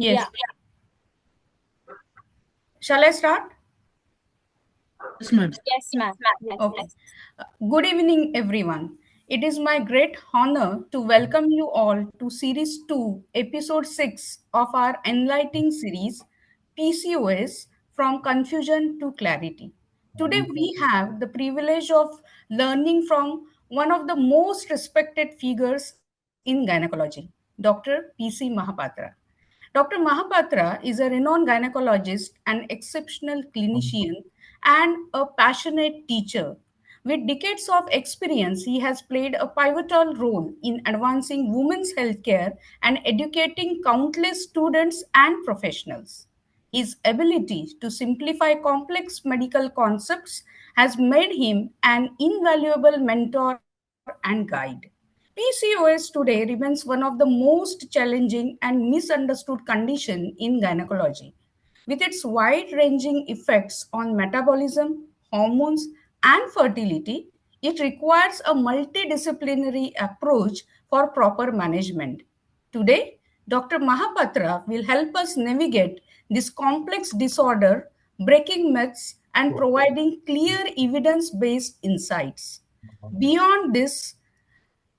Yes. Yeah. Shall I start? Yes, ma'am. Yes, ma'am. Yes. Okay. Good evening, everyone. It is my great honor to welcome you all to Series 2, Episode 6 of our enlightening series, PCOS From Confusion to Clarity. Today, we have the privilege of learning from one of the most respected figures in gynecology, Dr. PC Mahapatra. Dr. Mahapatra is a renowned gynecologist, an exceptional clinician, and a passionate teacher. With decades of experience, he has played a pivotal role in advancing women's healthcare and educating countless students and professionals. His ability to simplify complex medical concepts has made him an invaluable mentor and guide. PCOS today remains one of the most challenging and misunderstood condition in gynecology. With its wide-ranging effects on metabolism, hormones, and fertility, it requires a multidisciplinary approach for proper management. Today, Dr. Mahapatra will help us navigate this complex disorder, breaking myths and providing clear evidence-based insights. Beyond this,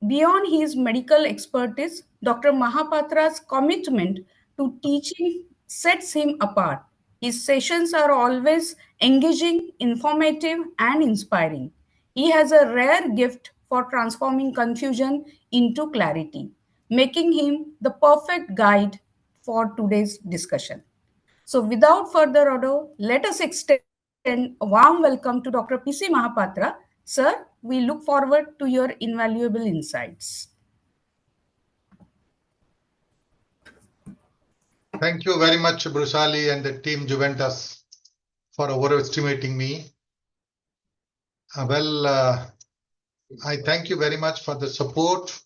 Beyond his medical expertise, Dr. Mahapatra's commitment to teaching sets him apart. His sessions are always engaging, informative, and inspiring. He has a rare gift for transforming confusion into clarity, making him the perfect guide for today's discussion. So, without further ado, let us extend a warm welcome to Dr. PC Mahapatra. Sir, we look forward to your invaluable insights. Thank you very much, Brushali and the team Juventus for overestimating me. I thank you very much for the support,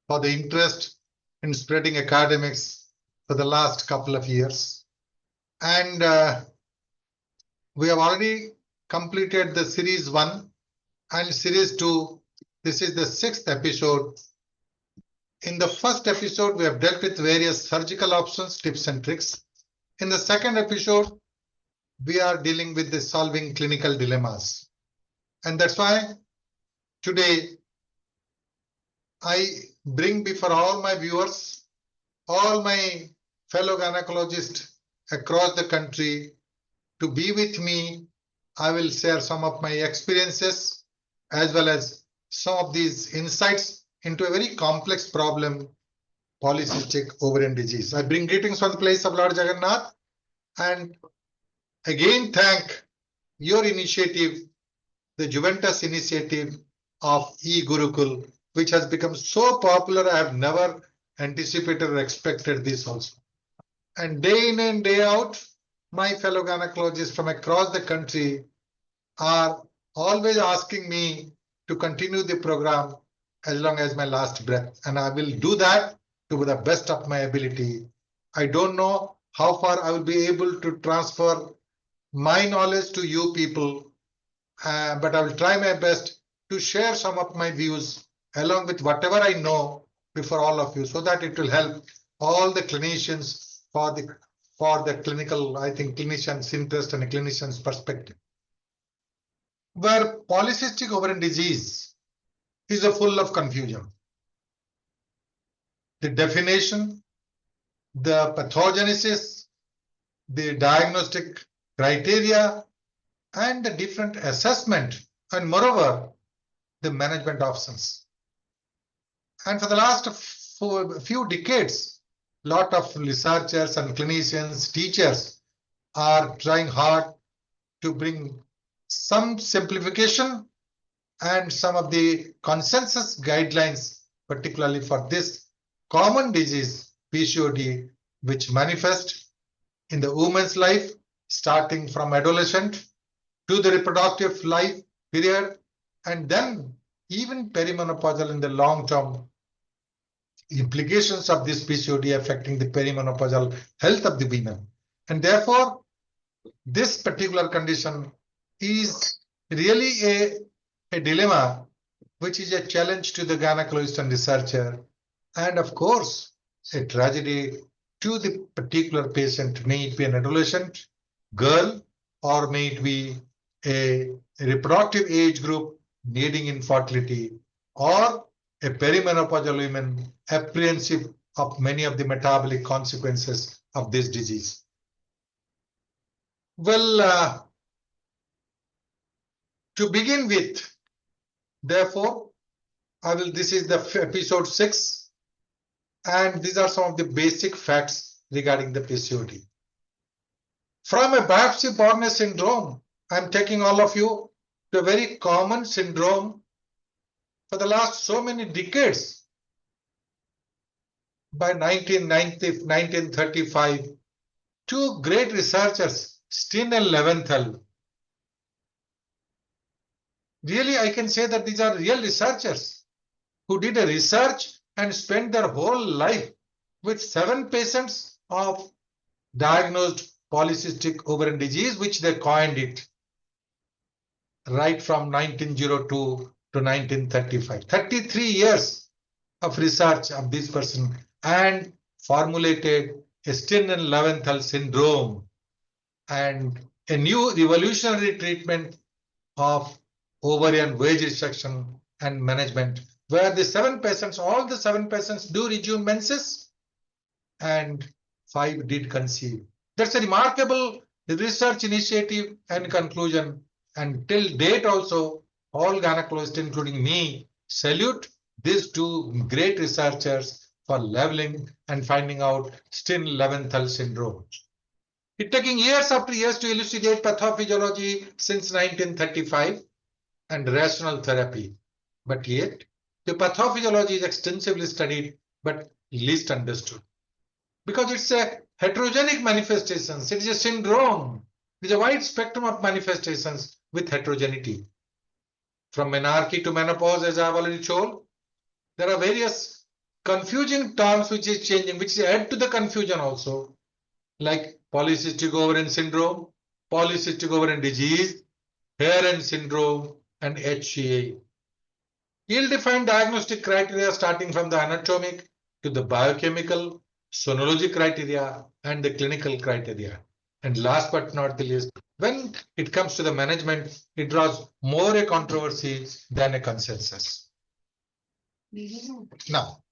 for the interest in spreading academics for the last couple of years. And we have already completed the Series 1 and Series 2. This is the 6th episode. In the first episode, we have dealt with various surgical options, tips and tricks. In the second episode, we are dealing with the solving clinical dilemmas. And that's why today I bring before all my viewers, all my fellow gynecologists across the country to be with me. I will share some of my experiences as well as some of these insights into a very complex problem, polycystic ovarian disease. I bring greetings from the place of Lord Jagannath and again thank your initiative, the Juventus initiative of E-Gurukul, which has become so popular. I have never anticipated or expected this also. And day in and day out, my fellow gynecologists from across the country are always asking me to continue the program as long as my last breath. And I will do that to the best of my ability. I don't know how far I will be able to transfer my knowledge to you people, but I will try my best to share some of my views along with whatever I know before all of you, so that it will help all the clinicians for the clinical, I think, clinicians' interest and a clinician's perspective. Where polycystic ovarian disease is full of confusion. The definition, the pathogenesis, the diagnostic criteria, and the different assessment, and moreover, the management options. And for the last few decades, a lot of researchers and clinicians, teachers are trying hard to bring some simplification and some of the consensus guidelines, particularly for this common disease, PCOD, which manifests in the woman's life, starting from adolescent to the reproductive life period, and then even perimenopausal in the long term. Implications of this PCOD affecting the perimenopausal health of the women. And therefore, this particular condition is really a dilemma, which is a challenge to the gynecologist and researcher, and of course, a tragedy to the particular patient, may it be an adolescent, girl, or may it be a reproductive age group needing infertility, or a perimenopausal woman apprehensive of many of the metabolic consequences of this disease. Well, to begin with, therefore, this is the episode 6, and these are some of the basic facts regarding the PCOD. From a biopsy-borne syndrome, I'm taking all of you to a very common syndrome for the last so many decades. By 1935, two great researchers, Steen and Leventhal. Really, I can say that these are real researchers who did a research and spent their whole life with 7 patients of diagnosed polycystic ovarian disease, which they coined it right from 1902 to 1935. 33 years of research of this person, and formulated a Steen and Leventhal syndrome and a new revolutionary treatment of ovarian wage restriction and management, where the 7 patients, all the 7 patients do resume menses and 5 did conceive. That's a remarkable research initiative and conclusion. And till date also, all gynecologists, including me, salute these 2 great researchers for leveling and finding out Steen-Leventhal syndrome. It taking years after years to elucidate pathophysiology since 1935 and rational therapy. But yet, the pathophysiology is extensively studied but least understood. Because it's a heterogenic manifestations, it is a syndrome. It is a wide spectrum of manifestations with heterogeneity. From menarche to menopause, as I have already told, there are various confusing terms which is changing, which add to the confusion also, like polycystic ovarian syndrome, polycystic ovarian disease, Heron syndrome, and HCA. Ill-defined diagnostic criteria starting from the anatomic to the biochemical, sonology criteria, and the clinical criteria. And last but not the least, when it comes to the management, it draws more a controversy than a consensus. Now,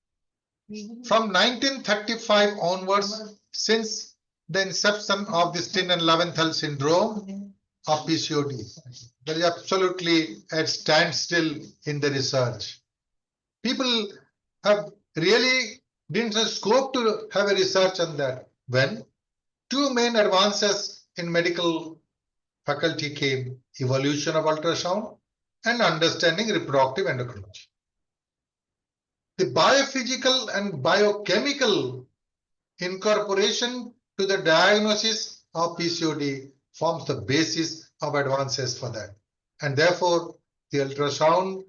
from 1935 onwards, since the inception of the Steen and Leventhal syndrome of PCOD, there is absolutely a standstill in the research. People have really didn't have scope to have a research on that when 2 main advances in medical faculty came: evolution of ultrasound and understanding reproductive endocrinology. The biophysical and biochemical incorporation to the diagnosis of PCOD forms the basis of advances for that. And therefore, the ultrasound,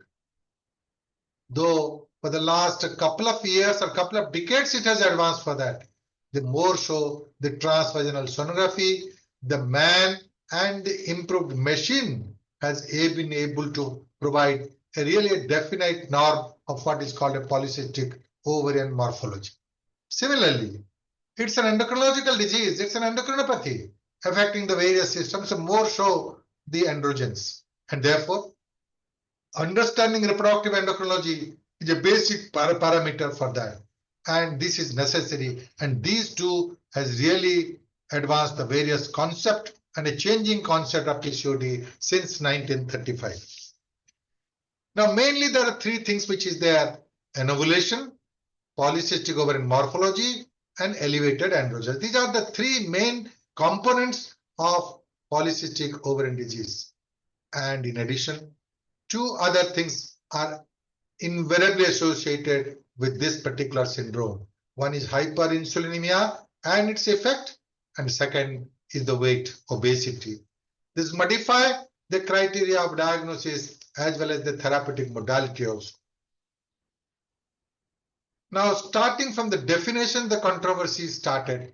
though for the last couple of years or couple of decades it has advanced for that, the more so the transvaginal sonography, the man and the improved machine has been able to provide a really definite norm of what is called a polycystic ovarian morphology. Similarly, it's an endocrinological disease, it's an endocrinopathy affecting the various systems, and more so the androgens. And therefore, understanding reproductive endocrinology is a basic parameter for that. And this is necessary. And these 2 has really advanced the various concept and a changing concept of PCOD since 1935. Now, mainly there are 3 things which is there: anovulation, polycystic ovarian morphology, and elevated androgens. These are the 3 main components of polycystic ovarian disease. And in addition, 2 other things are invariably associated with this particular syndrome. One is hyperinsulinemia and its effect, and second is the weight, obesity. This modify the criteria of diagnosis as well as the therapeutic modality also. Now, starting from the definition, the controversy started,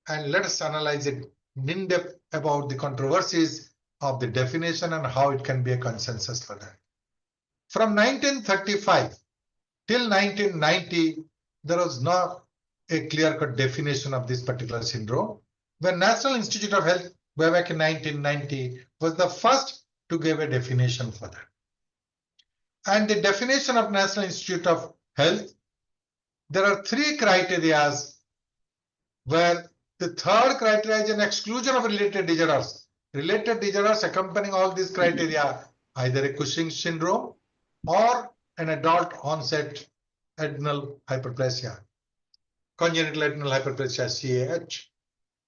and let us analyze it in depth about the controversies of the definition and how it can be a consensus for that. From 1935 till 1990, there was not a clear-cut definition of this particular syndrome. The National Institute of Health, way back in 1990, was the first to give a definition for that. And the definition of National Institute of Health, there are three criteria, where the third criteria is an exclusion of related disorders. Related disorders accompanying all these criteria, either a Cushing's syndrome or an adult onset adrenal hyperplasia, congenital adrenal hyperplasia, CAH.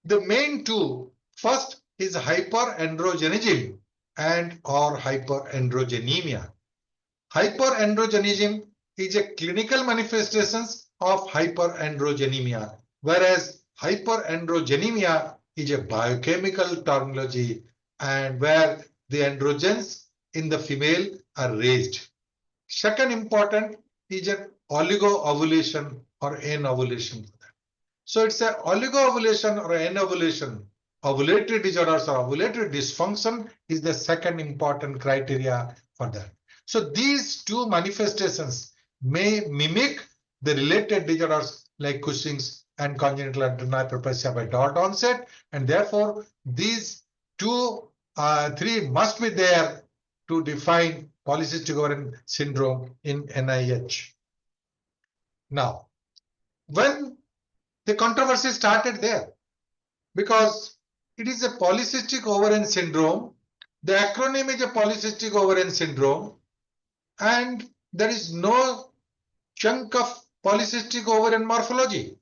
The main two, first is hyperandrogenism and or hyperandrogenemia. Hyperandrogenism is a clinical manifestation of hyperandrogenemia, whereas hyperandrogenemia is a biochemical terminology and where the androgens in the female are raised. Second important is an oligoovulation or anovulation. So it's a oligoovulation or anovulation. Ovulatory disorders or ovulatory dysfunction is the second important criteria for that. So these two manifestations may mimic the related disorders like Cushing's and congenital adrenal hyperplasia by adult onset, and therefore these three must be there to define polycystic ovarian syndrome in NIH. Now, when the controversy started there, because it is a polycystic ovarian syndrome, the acronym is a polycystic ovarian syndrome, and there is no chunk of polycystic ovarian morphology.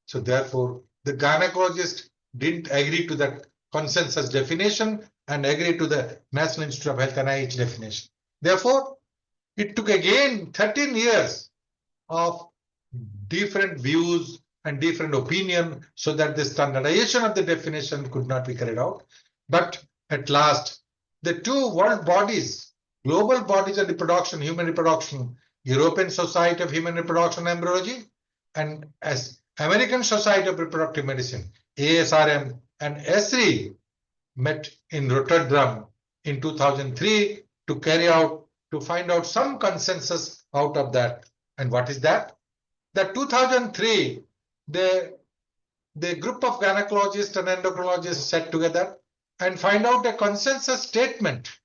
So therefore, the gynecologist didn't agree to that consensus definition and agree to the National Institute of Health NIH definition. Therefore, it took again 13 years of different views and different opinion so that the standardization of the definition could not be carried out. But at last, the two world bodies, global bodies of reproduction, human reproduction, European Society of Human Reproduction and Embryology, and as American Society of Reproductive Medicine, ASRM and ESRI, met in Rotterdam in 2003 to find out some consensus out of that. And what is that? That 2003, the group of gynecologists and endocrinologists sat together and find out a consensus statement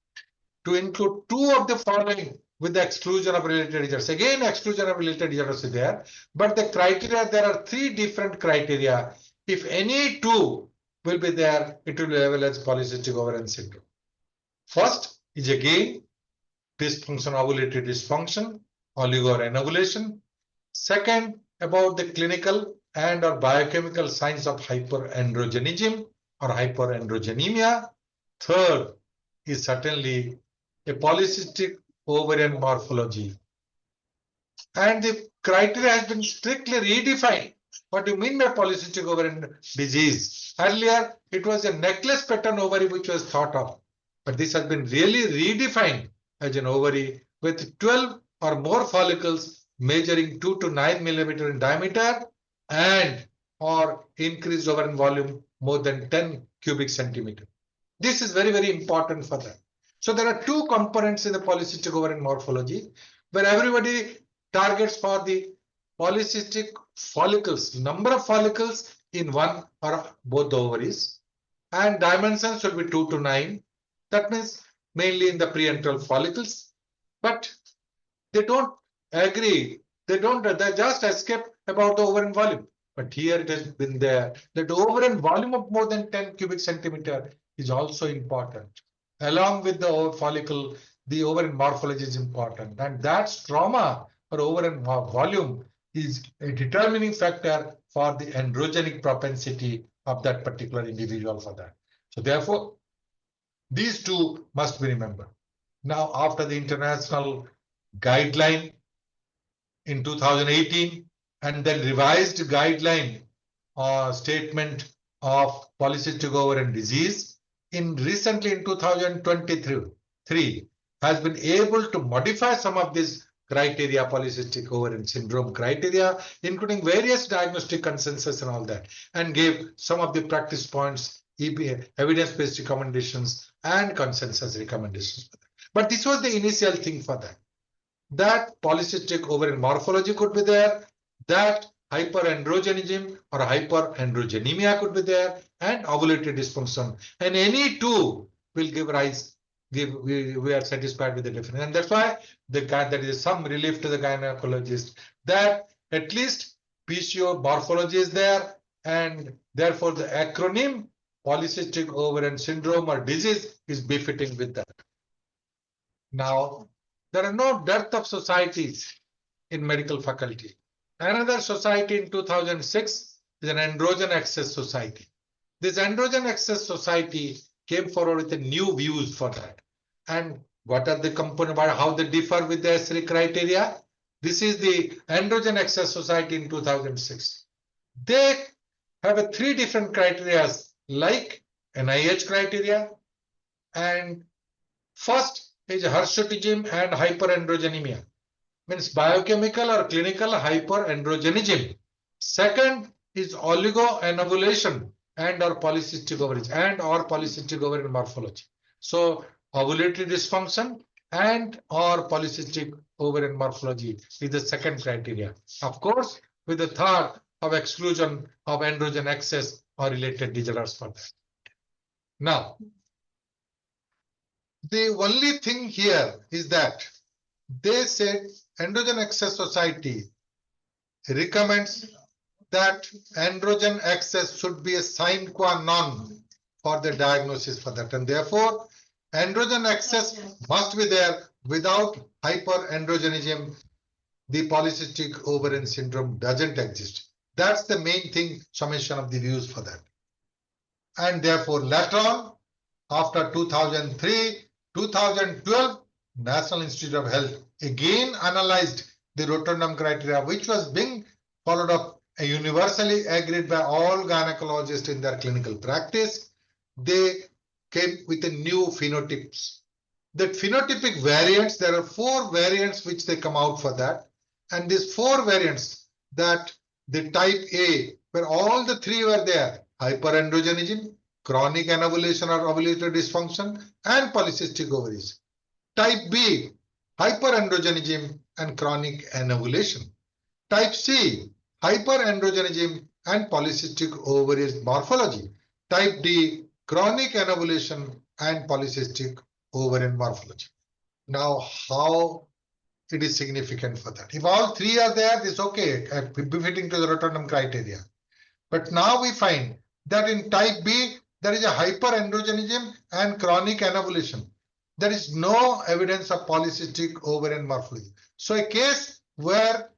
to include two of the following with the exclusion of related disorders. Again, exclusion of related disorders is there, but the criteria, there are three different criteria. If any two will be there, it will be labeled as polycystic ovarian syndrome. First is again dysfunction, ovulatory dysfunction, oligo or anovulation. Second, about the clinical and or biochemical signs of hyperandrogenism or hyperandrogenemia. Third is certainly a polycystic ovarian morphology. And the criteria has been strictly redefined. What do you mean by polycystic ovarian disease? Earlier, it was a necklace pattern ovary which was thought of. But this has been really redefined as an ovary with 12 or more follicles measuring 2 to 9 millimeter in diameter and or increased ovarian volume more than 10 cubic centimeter. This is very, very important for that. So there are two components in the polycystic ovarian morphology where everybody targets for the polycystic follicles, number of follicles in one or both the ovaries, and dimensions should be 2 to 9. That means mainly in the preantral follicles, but they don't agree. They just escape about the ovarian volume. But here it has been there that the ovarian volume of more than 10 cubic centimeter is also important. Along with the follicle, the ovarian morphology is important, and that stroma or ovarian volume is a determining factor for the androgenic propensity of that particular individual for that. So therefore, these two must be remembered. Now, after the international guideline in 2018 and then revised guideline statement of polycystic ovarian disease, recently in 2023 has been able to modify some of these criteria, polycystic ovarian syndrome criteria, including various diagnostic consensus and all that, and gave some of the practice points, evidence-based recommendations and consensus recommendations. But this was the initial thing for that. That polycystic ovarian morphology could be there, that hyperandrogenism or hyperandrogenemia could be there, and ovulatory dysfunction. And any two will give rise, we are satisfied with the definition. And that's why there is some relief to the gynecologist that at least PCO morphology is there, and therefore the acronym polycystic ovarian syndrome or disease is befitting with that. Now, there are no dearth of societies in medical faculty. Another society in 2006 is an androgen access society. This androgen access society came forward with a new views for that. And what are the components, how they differ with the S3 criteria? This is the androgen access society in 2006. They have three different criteria like NIH criteria, and first is hirsutism and hyperandrogenemia, means biochemical or clinical hyperandrogenism. Second is oligoanovulation and or polycystic ovarian morphology. So ovulatory dysfunction and or polycystic ovarian morphology is the second criteria. Of course, with the third of exclusion of androgen excess or related disorders for that. Now, the only thing here is that they said androgen excess society recommends that androgen excess should be a sine qua non for the diagnosis for that, and therefore androgen excess must be there. Without hyperandrogenism, the polycystic ovarian syndrome doesn't exist. That's the main thing, summation of the views for that. And therefore later on, after 2003, 2012, National Institute of Health again analyzed the Rotterdam criteria, which was being followed up universally agreed by all gynecologists in their clinical practice. They came with a new phenotypes. That phenotypic variants, there are 4 variants which they come out for that. And these 4 variants, that the type A, where all the 3 were there, hyperandrogenism, chronic anovulation or ovulatory dysfunction, and polycystic ovaries. Type B, hyperandrogenism and chronic anovulation. Type C, hyperandrogenism and polycystic ovarian morphology. Type D, chronic anovulation and polycystic ovarian morphology. Now, how it is significant for that? If all 3 are there, it's okay, befitting to the Rotterdam criteria. But now we find that in type B, there is a hyperandrogenism and chronic anovulation. There is no evidence of polycystic ovarian morphology. So a case where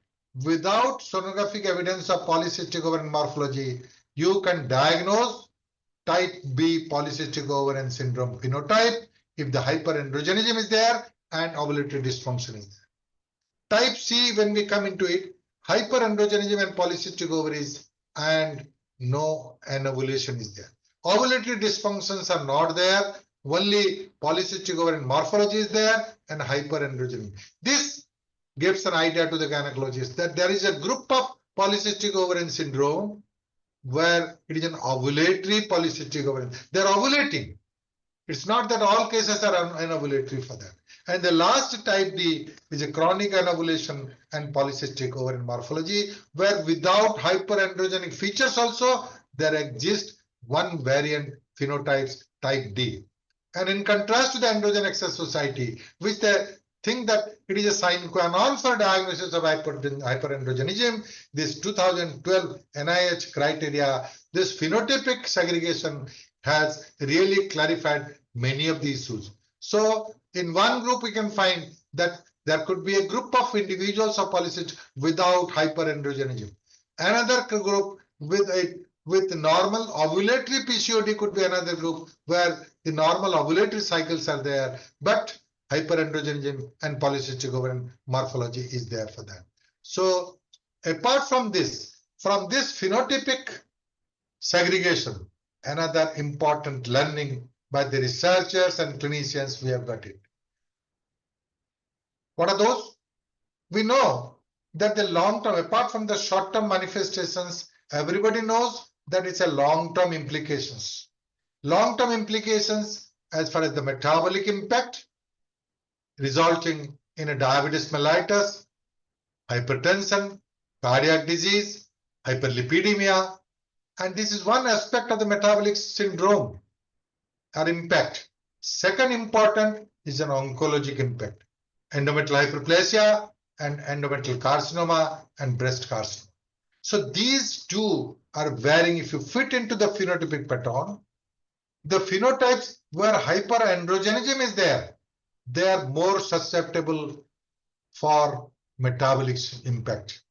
without sonographic evidence of polycystic ovarian morphology, you can diagnose type B polycystic ovarian syndrome phenotype if the hyperandrogenism is there and ovulatory dysfunction is there. Type C, when we come into it, hyperandrogenism and polycystic ovaries and no anovulation is there. Ovulatory dysfunctions are not there, only polycystic ovarian morphology is there and hyperandrogenism. This gives an idea to the gynecologist that there is a group of polycystic ovarian syndrome where it is an ovulatory polycystic ovarian. They are ovulating. It's not that all cases are anovulatory for that. And the last type D is a chronic anovulation and polycystic ovarian morphology, where without hyperandrogenic features also, there exists one variant phenotypes type D. And in contrast to the androgen excess society, which they think that it is a sine qua non for diagnosis of hyperandrogenism, this 2012 NIH criteria, this phenotypic segregation has really clarified many of the issues. So in one group, we can find that there could be a group of individuals of polycystic without hyperandrogenism. Another group with normal ovulatory PCOD could be another group where the normal ovulatory cycles are there, but hyperandrogenism and polycystic ovarian morphology is there for that. So apart from this phenotypic segregation, another important learning by the researchers and clinicians, we have got it. What are those? We know that the long-term, apart from the short-term manifestations, everybody knows that it's a long-term implications. Long-term implications as far as the metabolic impact, resulting in a diabetes mellitus, hypertension, cardiac disease, hyperlipidemia, and this is one aspect of the metabolic syndrome or impact. Second important is an oncologic impact, endometrial hyperplasia and endometrial carcinoma and breast carcinoma. So these two are varying. If you fit into the phenotypic pattern, the phenotypes where hyperandrogenism is there, they are more susceptible for metabolic impact.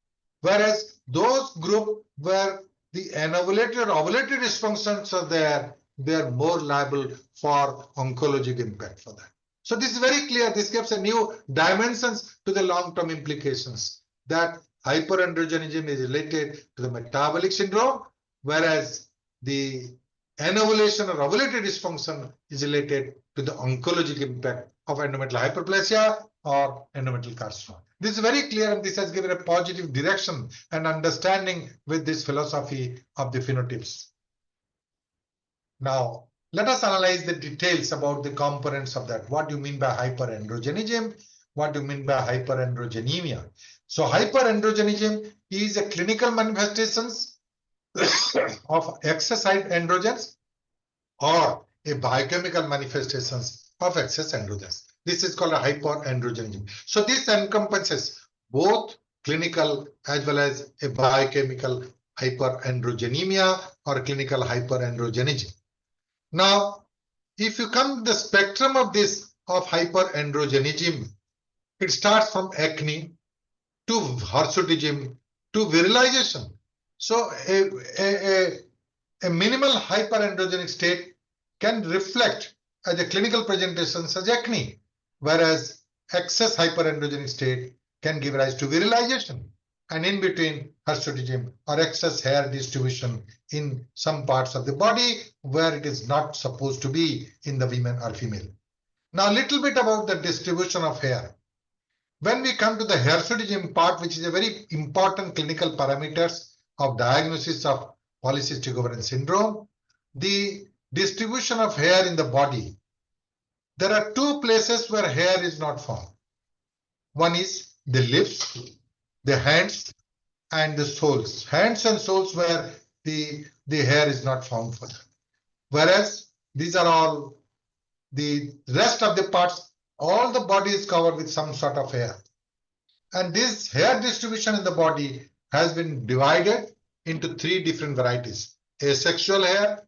Whereas those group where the anovulated or ovulated dysfunctions are there, they are more liable for oncologic impact for that. So this is very clear. This gives a new dimensions to the long-term implications that hyperandrogenism is related to the metabolic syndrome, whereas the anovulation or ovulated dysfunction is related to the oncologic impact of endometrial hyperplasia or endometrial carcinoma. This is very clear, and this has given a positive direction and understanding with this philosophy of the phenotypes. Now, let us analyze the details about the components of that. What do you mean by hyperandrogenism? What do you mean by hyperandrogenemia? So hyperandrogenism is a clinical manifestations of excess androgens or a biochemical manifestations of excess androgens. This is called a hyperandrogenism. So this encompasses both clinical as well as a biochemical hyperandrogenemia or clinical hyperandrogenism. Now, if you come to the spectrum of this of hyperandrogenism, it starts from acne to hirsutism to virilization. So a minimal hyperandrogenic state can reflect as a clinical presentation as acne, whereas excess hyperandrogenic state can give rise to virilization, and in between hirsutism or excess hair distribution in some parts of the body where it is not supposed to be in the women or female. Now a little bit about the distribution of hair. When we come to the hirsutism part, which is a very important clinical parameters of diagnosis of polycystic ovarian syndrome, the distribution of hair in the body, there are two places where hair is not found. One is the lips, the hands, and the soles. Hands and soles where the hair is not found for that. Whereas these are all the rest of the parts, all the body is covered with some sort of hair. And this hair distribution in the body has been divided into three different varieties: asexual hair,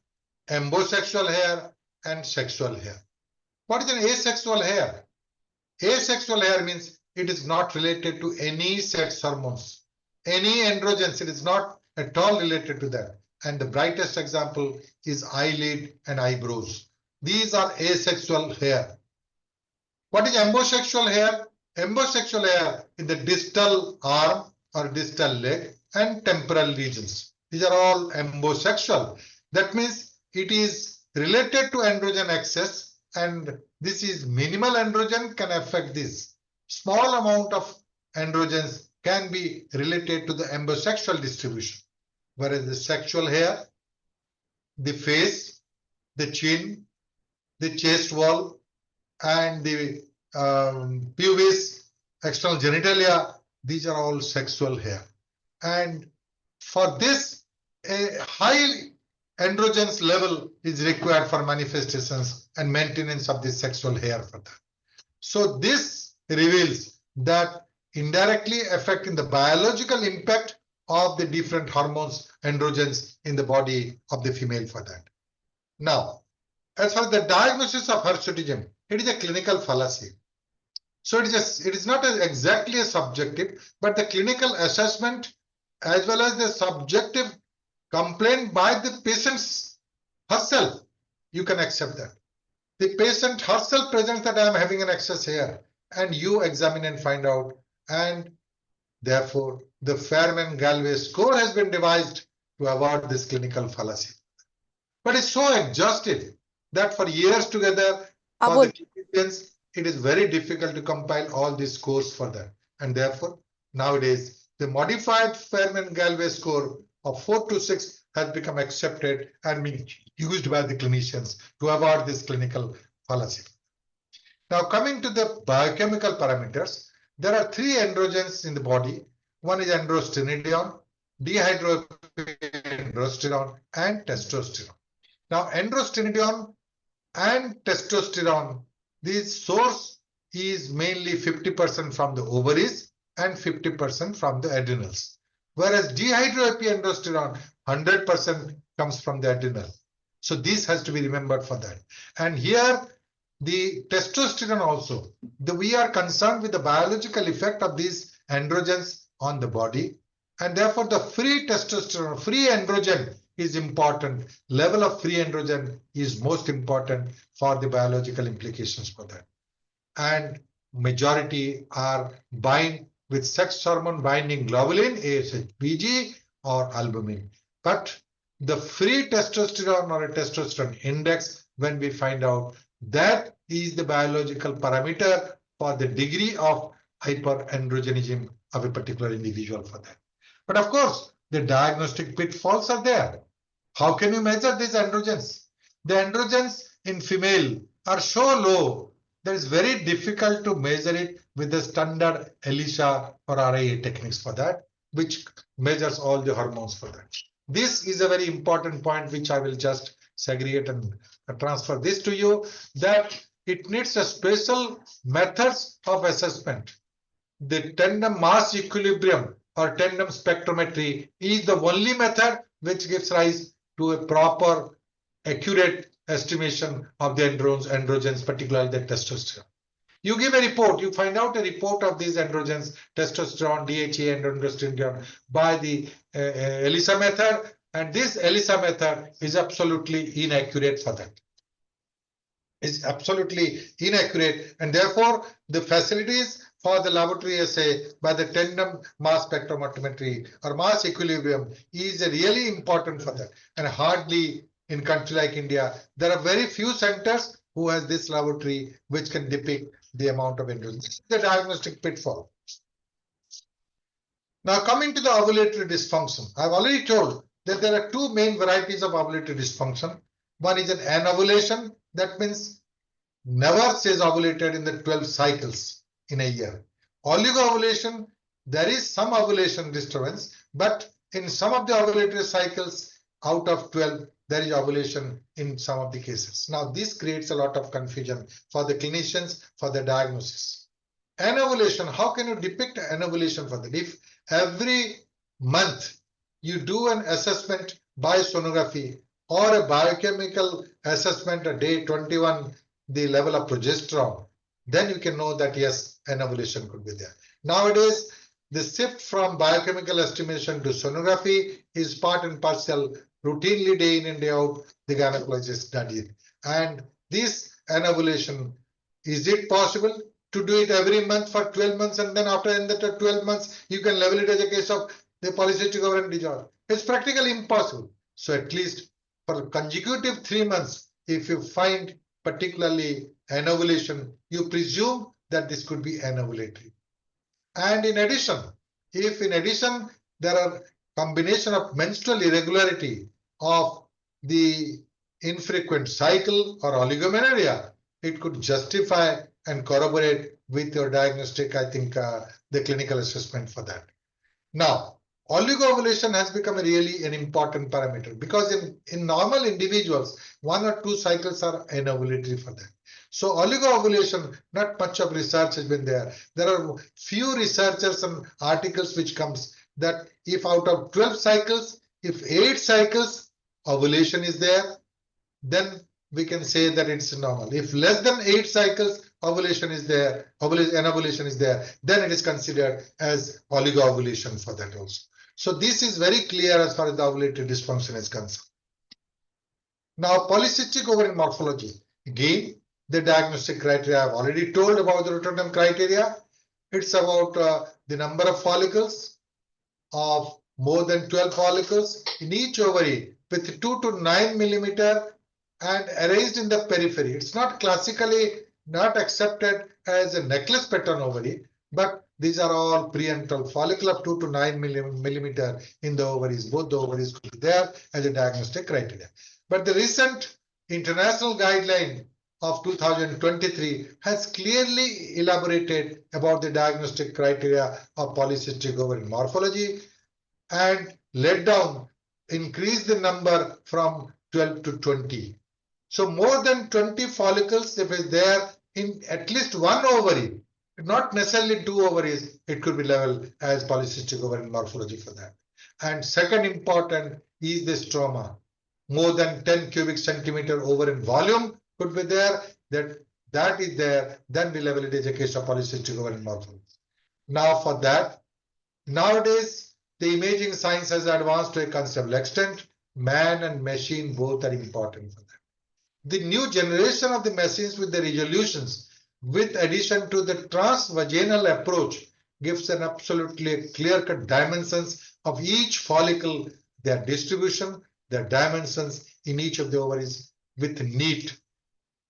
ambosexual hair, and sexual hair. What is an asexual hair? Asexual hair means it is not related to any sex hormones, any androgens. It is not at all related to that. And the brightest example is eyelid and eyebrows. These are asexual hair. What is ambosexual hair? Ambosexual hair in the distal arm or distal leg and temporal regions. These are all ambosexual. That means it is related to androgen excess, and this is minimal androgen can affect this. Small amount of androgens can be related to the ambosexual distribution. Whereas the sexual hair, the face, the chin, the chest wall, and the pubis, external genitalia, these are all sexual hair. And for this, a high androgens level is required for manifestations and maintenance of this sexual hair for that. So this reveals that indirectly affecting the biological impact of the different hormones, androgens in the body of the female for that. Now, as far as the diagnosis of hirsutism, it is a clinical fallacy. So it is not exactly a subjective, but the clinical assessment as well as the subjective complaint by the patient herself, you can accept that. The patient herself presents that I am having an excess hair, and you examine and find out, and therefore the Fairman-Galway score has been devised to avoid this clinical fallacy. But it's so exhaustive that for years together, for the clinicians, it is very difficult to compile all these scores for that. And therefore, nowadays, the modified Fairman-Galway score of 4 to 6 has become accepted and being used by the clinicians to avoid this clinical fallacy. Now, coming to the biochemical parameters, there are three androgens in the body. One is androstenedione, dehydroepiandrosterone, and testosterone. Now, androstenedione and testosterone, the source is mainly 50% from the ovaries and 50% from the adrenals. Whereas dehydroepiandrosterone, 100% comes from the adrenal. So this has to be remembered for that. And here, the testosterone also, we are concerned with the biological effect of these androgens on the body. And therefore, the free testosterone, free androgen is important. Level of free androgen is most important for the biological implications for that. And majority are bind with sex hormone binding globulin, ASHBG, or albumin. But the free testosterone or a testosterone index, when we find out, that is the biological parameter for the degree of hyperandrogenism of a particular individual for that. But of course, the diagnostic pitfalls are there. How can you measure these androgens? The androgens in female are so low that it's very difficult to measure it with the standard ELISA or RIA techniques for that, which measures all the hormones for that. This is a very important point which I will just segregate and transfer this to you, that it needs a special methods of assessment. The tandem mass equilibrium or tandem spectrometry is the only method which gives rise to a proper, accurate estimation of the androgens, particularly the testosterone. You give a report, you find out a report of these androgens, testosterone, DHA, and androstenedione by the ELISA method, and this ELISA method is absolutely inaccurate for that. It's absolutely inaccurate, and therefore the facilities for the laboratory assay by the tandem mass spectrometry or mass equilibrium is really important for that. And hardly in country like India, there are very few centers who has this laboratory which can depict the amount of androgens. This is the diagnostic pitfall. Now coming to the ovulatory dysfunction, I've already told that there are two main varieties of ovulatory dysfunction. One is an anovulation, that means never says ovulated in the 12 cycles in a year. Oligoovulation, there is some ovulation disturbance, but in some of the ovulatory cycles out of 12, there is ovulation in some of the cases. Now this creates a lot of confusion for the clinicians for the diagnosis. Anovulation, how can you depict anovulation for that? If every month you do an assessment by sonography or a biochemical assessment at day 21, the level of progesterone, then you can know that yes, anovulation could be there. Nowadays, the shift from biochemical estimation to sonography is part and parcel, routinely day in and day out, the gynecologist study. And this anovulation, is it possible to do it every month for 12 months and then after the 12 months, you can level it as a case of the polycystic ovarian disorder? It's practically impossible. So at least for consecutive 3 months, if you find particularly anovulation, you presume that this could be anovulatory. And in addition, if in addition there are combination of menstrual irregularity of the infrequent cycle or oligomenorrhea, it could justify and corroborate with your diagnostic, I think, the clinical assessment for that. Now, oligoovulation has become really an important parameter because in normal individuals, 1 or 2 cycles are anovulatory for that. So oligoovulation, not much of research has been there. There are few researchers and articles which comes that if out of 12 cycles, if 8 cycles ovulation is there, then we can say that it's normal. If less than 8 cycles ovulation is there, anovulation is there, then it is considered as oligoovulation for that also. So this is very clear as far as the ovulatory dysfunction is concerned. Now polycystic ovarian morphology. Again, the diagnostic criteria I've already told about the Rotterdam criteria. It's about the number of follicles of more than 12 follicles in each ovary with 2 to 9 millimeter and arranged in the periphery. It's not classically not accepted as a necklace pattern ovary, but these are all preantral follicle of 2 to 9 millimeter in the ovaries. Both the ovaries could be there as a diagnostic criteria. But the recent international guideline of 2023 has clearly elaborated about the diagnostic criteria of polycystic ovarian morphology. And let down, increase the number from 12 to 20. So more than 20 follicles, if it's there in at least one ovary, not necessarily two ovaries, it could be level as polycystic ovarian morphology for that. And second important is the stroma. More than 10 cubic centimeter over in volume could be there. That is there, then we level it as a case of polycystic ovarian morphology. Now for that, nowadays the imaging science has advanced to a considerable extent. Man and machine both are important for that. The new generation of the machines with the resolutions, with addition to the transvaginal approach, gives an absolutely clear-cut dimensions of each follicle, their distribution, their dimensions in each of the ovaries with neat,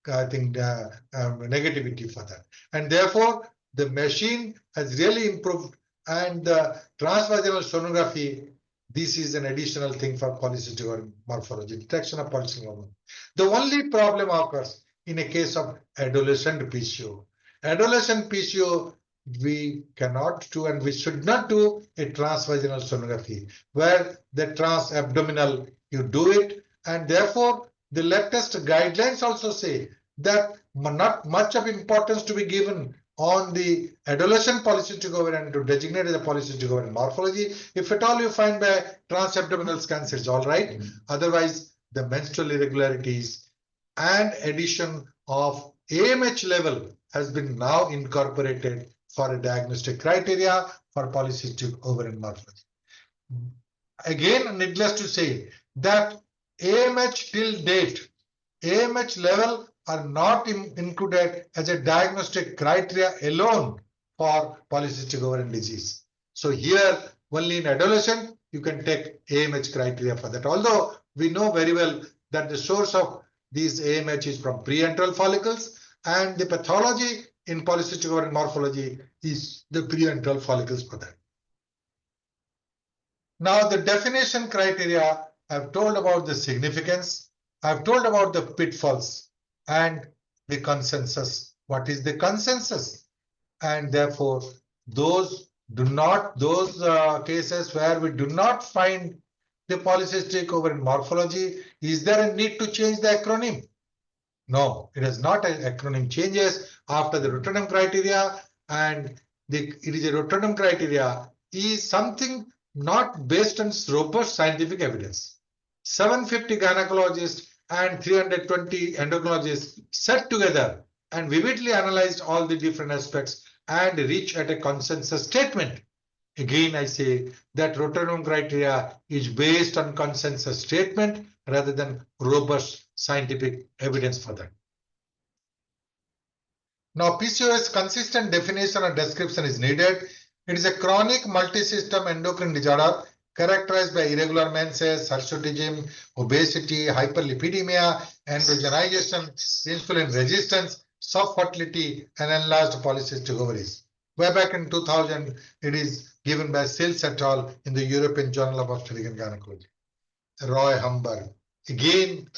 negativity for that. And therefore, the machine has really improved, and the transvaginal sonography, this is an additional thing for polycystic ovarian morphology, detection of polycystic ovarian. The only problem occurs in a case of adolescent PCO. Adolescent PCO, we cannot do and we should not do a transvaginal sonography, where the transabdominal you do it, and therefore the latest guidelines also say that not much of importance to be given on the adolescent polycystic ovarian to designate as a polycystic ovarian morphology. If at all you find by transabdominal scans, it's all right. Otherwise, the menstrual irregularities and addition of AMH level has been now incorporated for a diagnostic criteria for polycystic ovarian morphology. Again, needless to say that AMH till date, AMH level are not included as a diagnostic criteria alone for polycystic ovarian disease. So here, only in adolescent, you can take AMH criteria for that. Although we know very well that the source of these AMH is from preantral follicles, and the pathology in polycystic ovarian morphology is the preantral follicles for that. Now, the definition criteria, I've told about the significance, I've told about the pitfalls and the consensus. What is the consensus? And therefore, those cases where we do not find the polycystic ovarian morphology, is there a need to change the acronym? No, it is not. An acronym changes after the Rotterdam criteria, and it is a Rotterdam criteria is something not based on robust scientific evidence. 750 gynecologists and 320 endocrinologists sat together and vividly analyzed all the different aspects and reached at a consensus statement. Again, I say that Rotterdam criteria is based on consensus statement rather than robust scientific evidence for that. Now, PCOS consistent definition and description is needed. It is a chronic multi-system endocrine disorder characterized by irregular menses, hirsutism, obesity, hyperlipidemia, androgenization, insulin resistance, soft fertility, and enlarged polycystic ovaries. Way back in 2000, it is given by Sills et al. In the European Journal of Obstetrics and Gynaecology. Roy Humberg, again,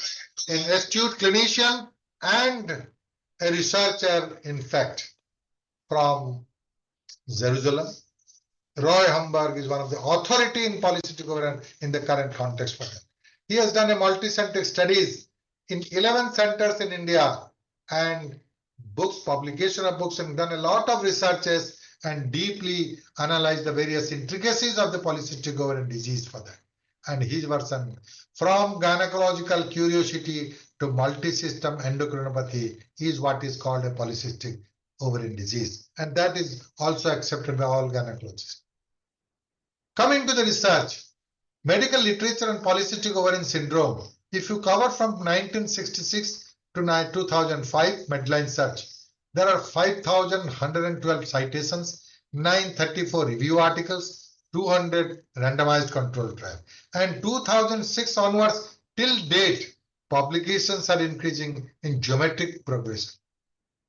an astute clinician and a researcher, in fact, from Jerusalem. Roy Humberg is one of the authority in polycystic ovarian in the current context for that. He has done a multi-center studies in 11 centers in India and books, publication of books, and done a lot of researches and deeply analyzed the various intricacies of the polycystic ovarian disease for that. And his version, from gynecological curiosity to multi-system endocrinopathy, is what is called a polycystic ovarian disease. And that is also accepted by all gynecologists. Coming to the research, medical literature on polycystic ovarian syndrome, if you cover from 1966 to 2005 Medline search, there are 5,112 citations, 934 review articles, 200 randomized control trial, and 2006 onwards till date, publications are increasing in geometric progression.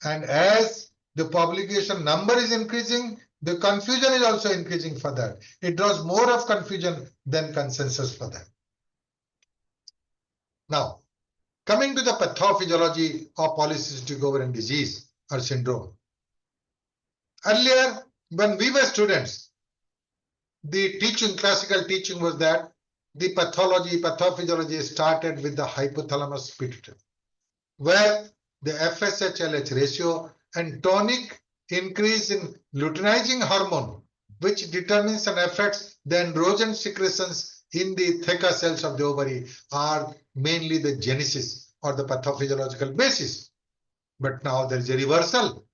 And as the publication number is increasing, the confusion is also increasing for that. It draws more of confusion than consensus for that. Now, coming to the pathophysiology of polycystic ovarian disease or syndrome. Earlier, when we were students, the classical teaching was that the pathophysiology started with the hypothalamus pituitary, where the FSH-LH ratio and tonic increase in luteinizing hormone, which determines and affects the androgen secretions in the theca cells of the ovary, are mainly the genesis or the pathophysiological basis. But now there is a reversal.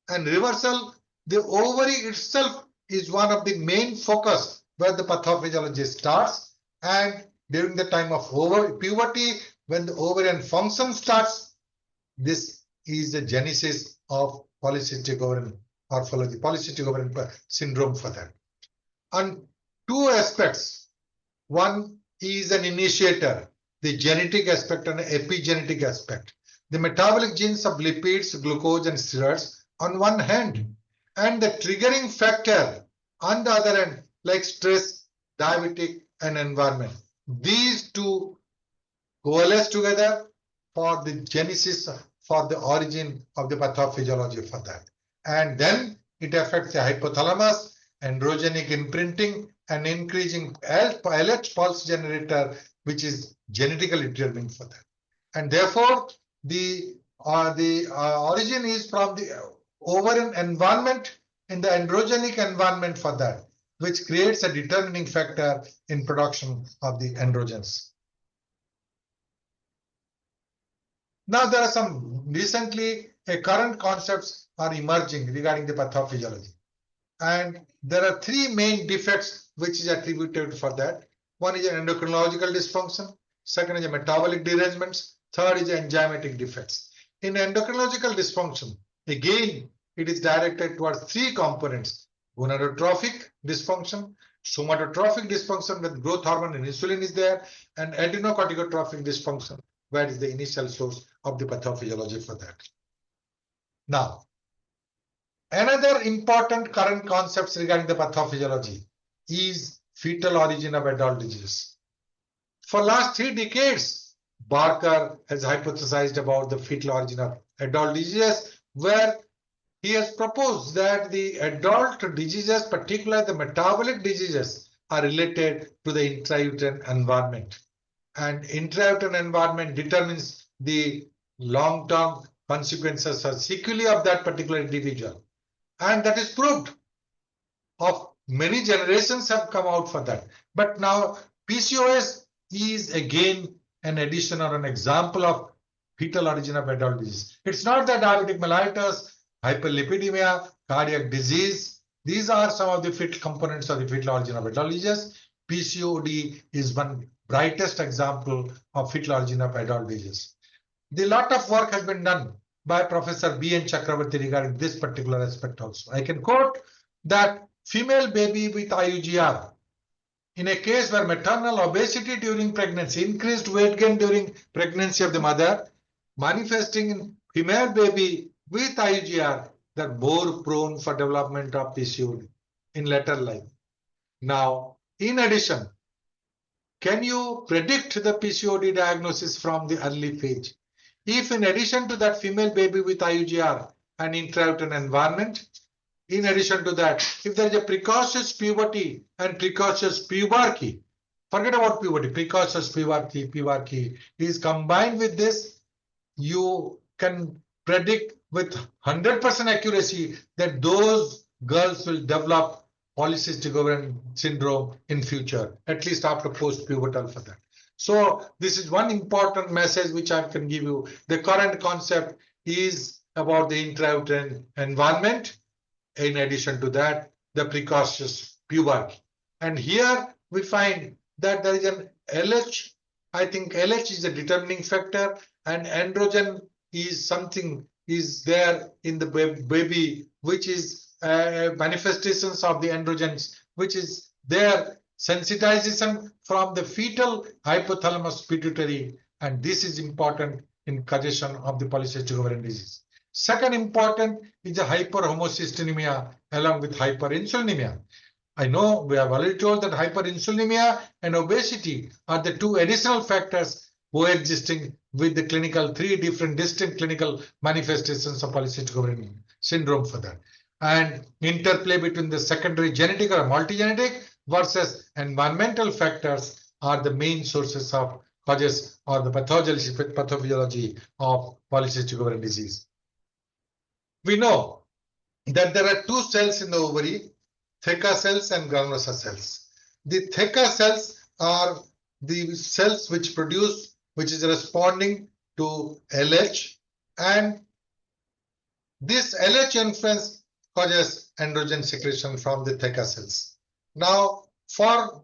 And reversal, the ovary itself is one of the main focus where the pathophysiology starts. And during the time of puberty, when the ovarian function starts, this is the genesis of polycystic ovarian morphology, polycystic ovarian syndrome for that. On two aspects. One is an initiator, the genetic aspect and epigenetic aspect. The metabolic genes of lipids, glucose, and steroids on one hand, and the triggering factor on the other hand, like stress, diabetic, and environment. These two coalesce together for the genesis, for the origin of the pathophysiology for that. And then it affects the hypothalamus, androgenic imprinting, and increasing LH pulse generator, which is genetically determined for that. And therefore, the origin is from the ovarian environment in the androgenic environment for that, which creates a determining factor in production of the androgens. Now there are some recently current concepts are emerging regarding the pathophysiology. And there are three main defects which is attributed for that. One is an endocrinological dysfunction, second is a metabolic derangements, third is enzymatic defects. In endocrinological dysfunction, again, it is directed towards three components: gonadotrophic dysfunction, somatotrophic dysfunction when growth hormone and insulin is there, and adenocorticotrophic dysfunction, where is the initial source of the pathophysiology for that. Now, another important current concepts regarding the pathophysiology is fetal origin of adult disease. For last 3 decades, Barker has hypothesized about the fetal origin of adult diseases, where he has proposed that the adult diseases, particularly the metabolic diseases, are related to the intrauterine environment. And intrauterine environment determines the long-term consequences or sequelae of that particular individual. And that is proved. Of many generations have come out for that. But now PCOS is again an addition or an example of fetal origin of adult disease. It's not that diabetic mellitus, hyperlipidemia, cardiac disease. These are some of the fetal components of the fetal origin of adult disease. PCOD is one brightest example of fetal origin of adult disease. A lot of work has been done by Professor B.N. Chakravarti regarding this particular aspect also. I can quote that female baby with IUGR, in a case where maternal obesity during pregnancy, increased weight gain during pregnancy of the mother, manifesting in female baby with IUGR, they're more prone for development of PCOD in later life. Now, in addition, can you predict the PCOD diagnosis from the early phase? If in addition to that female baby with IUGR and intrauterine environment, in addition to that, if there is a precocious puberty and precocious pubarchy, forget about puberty, precocious pubarchy is combined with this, you can predict with 100% accuracy that those girls will develop polycystic ovarian syndrome in future, at least after post-pubertal for that. So this is one important message which I can give you. The current concept is about the intrauterine environment. In addition to that, the precocious puberty. And here we find that there is an LH. I think LH is a determining factor, and androgen is something is there in the baby, which is manifestations of the androgens, which is there sensitization from the fetal hypothalamus pituitary, and this is important in causation of the polycystic ovarian disease. Second important is the hyperhomocystinemia along with hyperinsulinemia. I know we have already told that hyperinsulinemia and obesity are the two additional factors coexisting with the three different distinct clinical manifestations of polycystic ovarian syndrome for that. And interplay between the secondary genetic or multigenetic versus environmental factors are the main sources of causes or the pathophysiology of polycystic ovarian disease. We know that there are two cells in the ovary, theca cells and granulosa cells. The theca cells are the cells which is responding to LH, and this LH influence causes androgen secretion from the theca cells. Now, for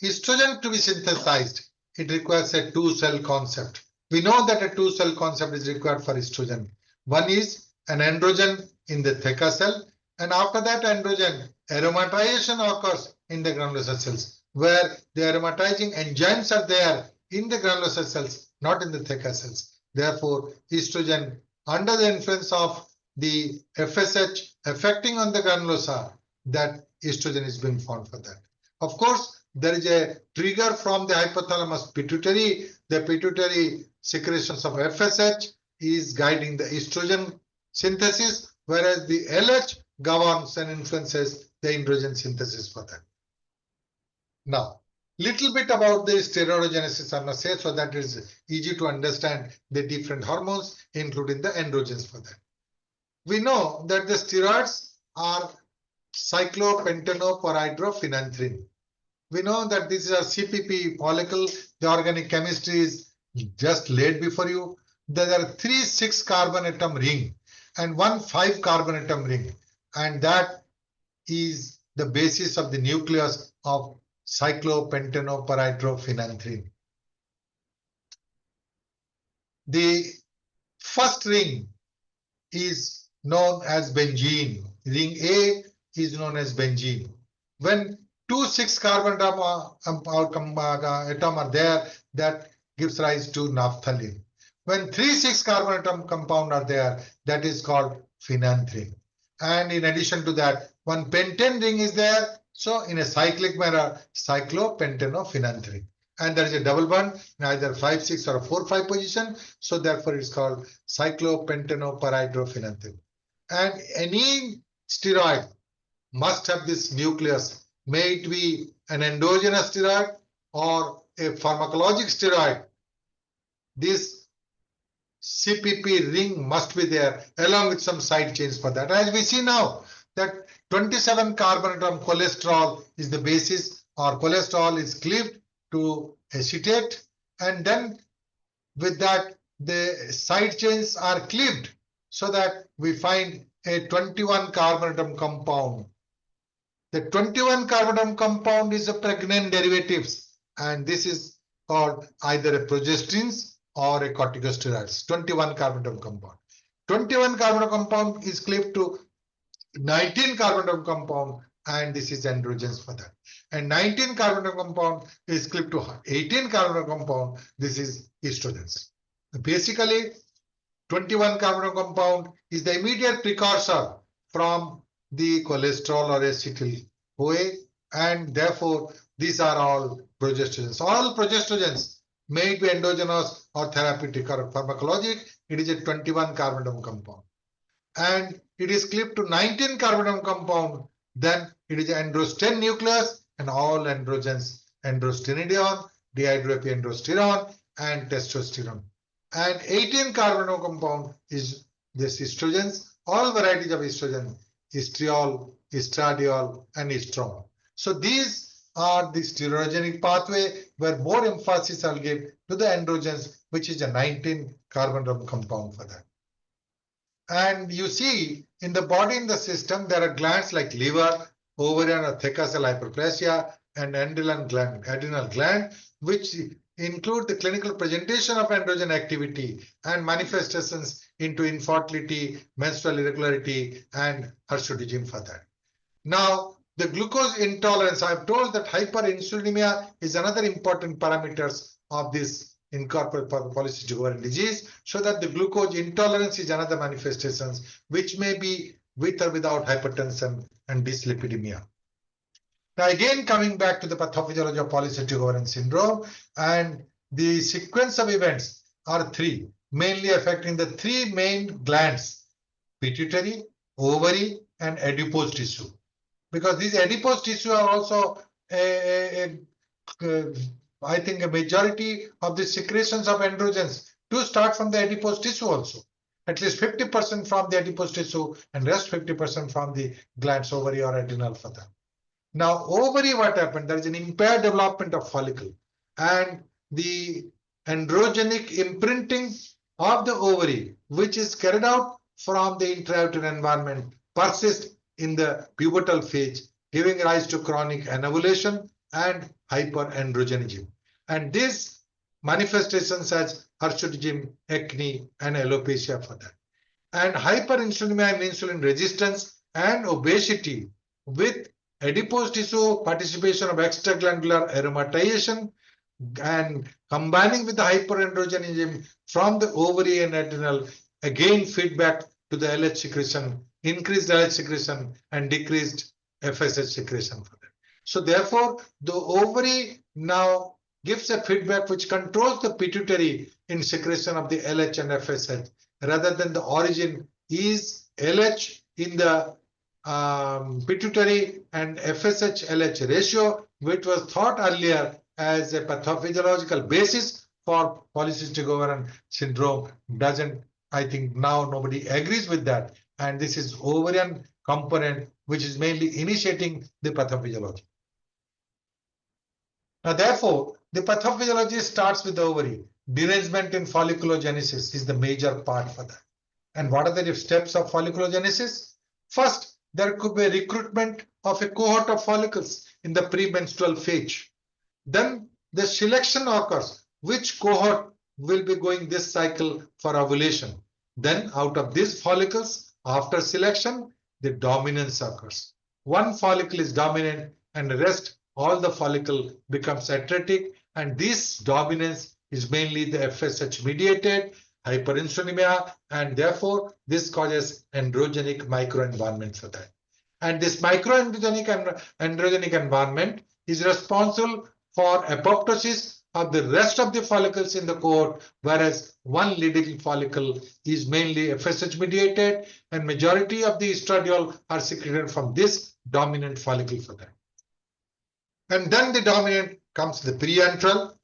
estrogen to be synthesized, it requires a two-cell concept. We know that a two-cell concept is required for estrogen. One is an androgen in the theca cell, and after that androgen, aromatization occurs in the granulosa cells, where the aromatizing enzymes are there in the granulosa cells, not in the theca cells. Therefore, estrogen, under the influence of the FSH affecting on the granulosa, that estrogen is being found for that. Of course, there is a trigger from the hypothalamus pituitary. The pituitary secretions of FSH is guiding the estrogen synthesis, whereas the LH governs and influences the androgen synthesis for that. Now, little bit about the steroidogenesis, I must say, so that it is easy to understand the different hormones, including the androgens for that. We know that the steroids are cyclopentanoporhydrophenanthrene. We know that this is a CPP molecule. The organic chemistry is just laid before you. There are 3 6-carbon atom ring and 1 5-carbon atom ring, and that is the basis of the nucleus of cyclopentanoporhydrophenanthrene. The first ring is known as benzene. Ring A is known as benzene. When 2 6-carbon atom are there, that gives rise to naphthalene. When 3 6-carbon atom compound are there, that is called phenanthrene. And in addition to that, one pentane ring is there. So in a cyclic manner, cyclopentanophenanthrene. And there is a double bond in either 5-6 or 4-5 position. So therefore, it's called cyclopentanoporhydrophenanthrene. And any steroid must have this nucleus. May it be an endogenous steroid or a pharmacologic steroid. This CPP ring must be there along with some side chains for that. As we see now that 27 carbon atom cholesterol is the basis, or cholesterol is cleaved to acetate, and then with that the side chains are cleaved so that we find a 21 carbon atom compound. The 21 carbon atom compound is a pregnant derivatives, and this is called either a progestins or a corticosteroids. 21 carbon atom compound. 21 carbon atom compound is cleaved to 19 carbon atom compound, and this is androgens for that. And 19 carbon atom compound is cleaved to 18 carbon atom compound. This is estrogens. Basically, 21 carbon atom compound is the immediate precursor from the cholesterol or acetyl CoA, and therefore these are all progestogens. All progestogens may be endogenous or therapeutic or pharmacologic. It is a 21 carbon atom compound, and it is clipped to 19 carbon atom compound. Then it is androsten nucleus, and all androgens, androstenedione, dihydroepiandrosterone, and testosterone. And 18 carbon atom compound is this estrogens, all varieties of estrogen, estriol, estradiol, and estrone. So these are the steroidogenic pathway where more emphasis I'll give to the androgens, which is a 19 carbon atom compound for that. And you see in the body, in the system, there are glands like liver, ovarian or theca cell hyperplasia, and adrenal gland, which include the clinical presentation of androgen activity and manifestations into infertility, menstrual irregularity, and hirsutism for that. Now, the glucose intolerance, I've told that hyperinsulinemia is another important parameters of this incorporated polycystic ovarian disease, so that the glucose intolerance is another manifestations which may be with or without hypertension and dyslipidemia. Now again, coming back to the pathophysiology of polycystic ovarian syndrome, and the sequence of events are 3, mainly affecting the 3 main glands: pituitary, ovary, and adipose tissue. Because these adipose tissue are also I think a majority of the secretions of androgens do start from the adipose tissue also. At least 50% from the adipose tissue and rest 50% from the glands, ovary or adrenal for them. Now, ovary, what happened? There is an impaired development of follicle, and the androgenic imprinting of the ovary, which is carried out from the intrauterine environment, persists in the pubertal phase, giving rise to chronic anovulation and hyperandrogenism. And these manifestations as hirsutism, acne, and alopecia for that. And hyperinsulinemia and insulin resistance and obesity with adipose tissue participation of extraglandular aromatization and combining with the hyperandrogenism from the ovary and adrenal, again feedback to the LH secretion, increased LH secretion and decreased FSH secretion for that. So therefore, the ovary now gives a feedback which controls the pituitary in secretion of the LH and FSH, rather than the origin is LH in the pituitary and FSH LH ratio, which was thought earlier as a pathophysiological basis for polycystic ovarian syndrome. I think now nobody agrees with that. And this is ovarian component, which is mainly initiating the pathophysiology. Now, therefore, the pathophysiology starts with the ovary. Derangement in folliculogenesis is the major part for that. And what are the steps of folliculogenesis? First, there could be a recruitment of a cohort of follicles in the premenstrual phase. Then the selection occurs, which cohort will be going this cycle for ovulation. Then out of these follicles, after selection, the dominance occurs. One follicle is dominant and the rest, all the follicle becomes atretic, and this dominance is mainly the FSH mediated hyperinsulinemia, and therefore this causes androgenic microenvironment for that. And this microandrogenic and androgenic environment is responsible for apoptosis of the rest of the follicles in the cohort, whereas one leading follicle is mainly FSH mediated, and majority of the estradiol are secreted from this dominant follicle for that. And then the dominant comes the preantral,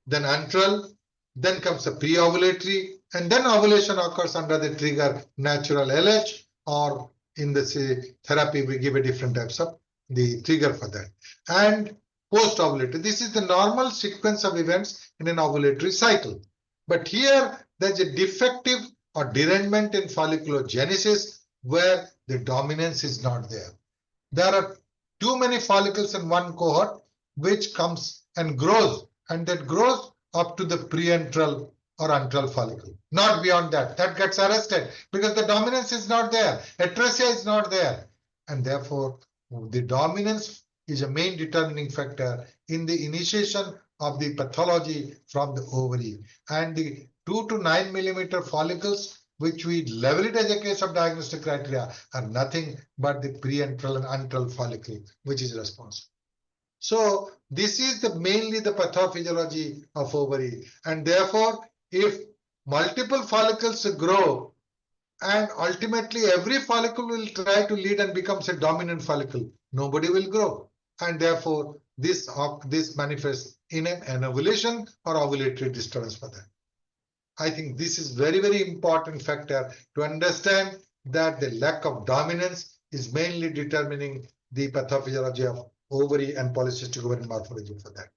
then antral, then comes the pre-ovulatory, and then ovulation occurs under the trigger natural LH, or in the therapy we give a different types of the trigger for that. And post-ovulatory, this is the normal sequence of events in an ovulatory cycle. But here there's a defective or derangement in folliculogenesis where the dominance is not there. There are too many follicles in one cohort which comes and grows, and that grows up to the preantral or antral follicle. Not beyond that. That gets arrested because the dominance is not there. Atresia is not there. And therefore, the dominance is a main determining factor in the initiation of the pathology from the ovary. And the 2 to 9 millimeter follicles, which we level it as a case of diagnostic criteria, are nothing but the preantral and antral follicle, which is responsible. So this is mainly the pathophysiology of ovary. And therefore, if multiple follicles grow, and ultimately every follicle will try to lead and becomes a dominant follicle, nobody will grow. And therefore, this manifests in an anovulation or ovulatory disturbance for that. I think this is very, very important factor to understand that the lack of dominance is mainly determining the pathophysiology of ovary and polycystic ovarian morphology for that.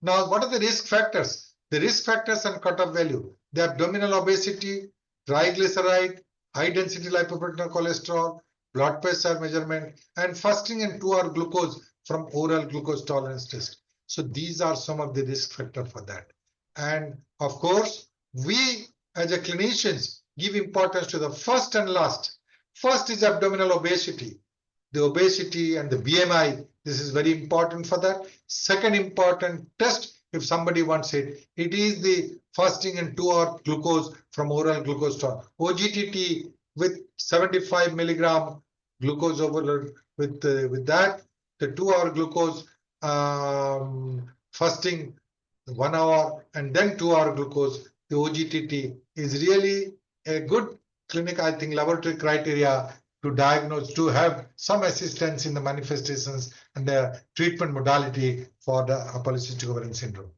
Now, what are the risk factors? The risk factors and cutoff value: the abdominal obesity, triglyceride, high density lipoprotein cholesterol, blood pressure measurement, and fasting and 2-hour glucose from oral glucose tolerance test. So these are some of the risk factors for that. And of course, we as a clinicians give importance to the first and last. First is abdominal obesity. The obesity and the BMI, this is very important for that. Second important test, if somebody wants it, it is the fasting and 2-hour glucose from oral glucose tolerance. OGTT with 75 milligram glucose overload with that, the 2-hour glucose fasting 1 hour and then 2-hour glucose, the OGTT is really a good clinic, I think, laboratory criteria to diagnose, to have some assistance in the manifestations and the treatment modality for the polycystic ovarian syndrome.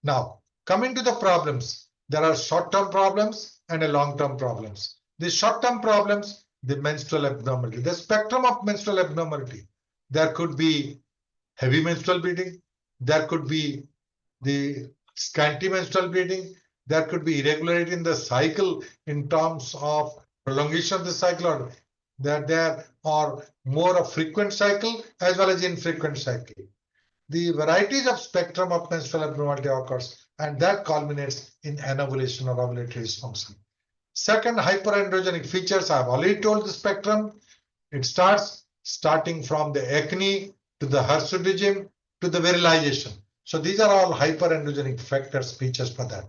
Now, coming to the problems, there are short-term problems and long-term problems. The short-term problems, the menstrual abnormality, the spectrum of menstrual abnormality. There could be heavy menstrual bleeding, there could be the scanty menstrual bleeding, there could be irregularity in the cycle in terms of prolongation of the cycle, or that there are more of frequent cycle as well as infrequent cycle. The varieties of spectrum of menstrual abnormality occurs, and that culminates in anovulation or ovulatory dysfunction. Second, hyperandrogenic features. I have already told the spectrum. It starting from the acne to the hirsutism to the virilization. So these are all hyperandrogenic factors, features for that.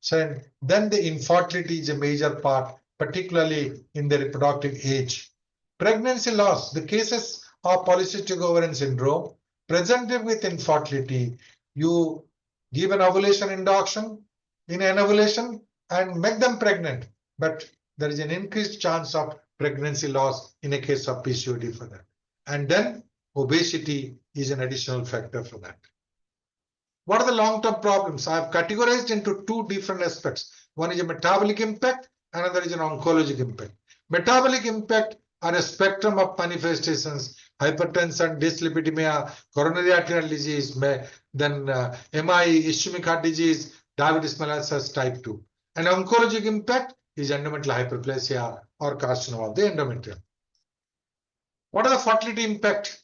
So then the infertility is a major part, particularly in the reproductive age. Pregnancy loss, the cases of polycystic ovarian syndrome presented with infertility, you give an ovulation induction in an ovulation and make them pregnant, but there is an increased chance of pregnancy loss in a case of PCOD for that. And then obesity is an additional factor for that. What are the long-term problems? I have categorized into two different aspects. One is a metabolic impact, another is an oncologic impact. Metabolic impact are a spectrum of manifestations: hypertension, dyslipidemia, coronary arterial disease, then MI, ischemic heart disease, diabetes mellitus type 2. And oncologic impact is endometrial hyperplasia or carcinoma of the endometrium. What are the fertility impact?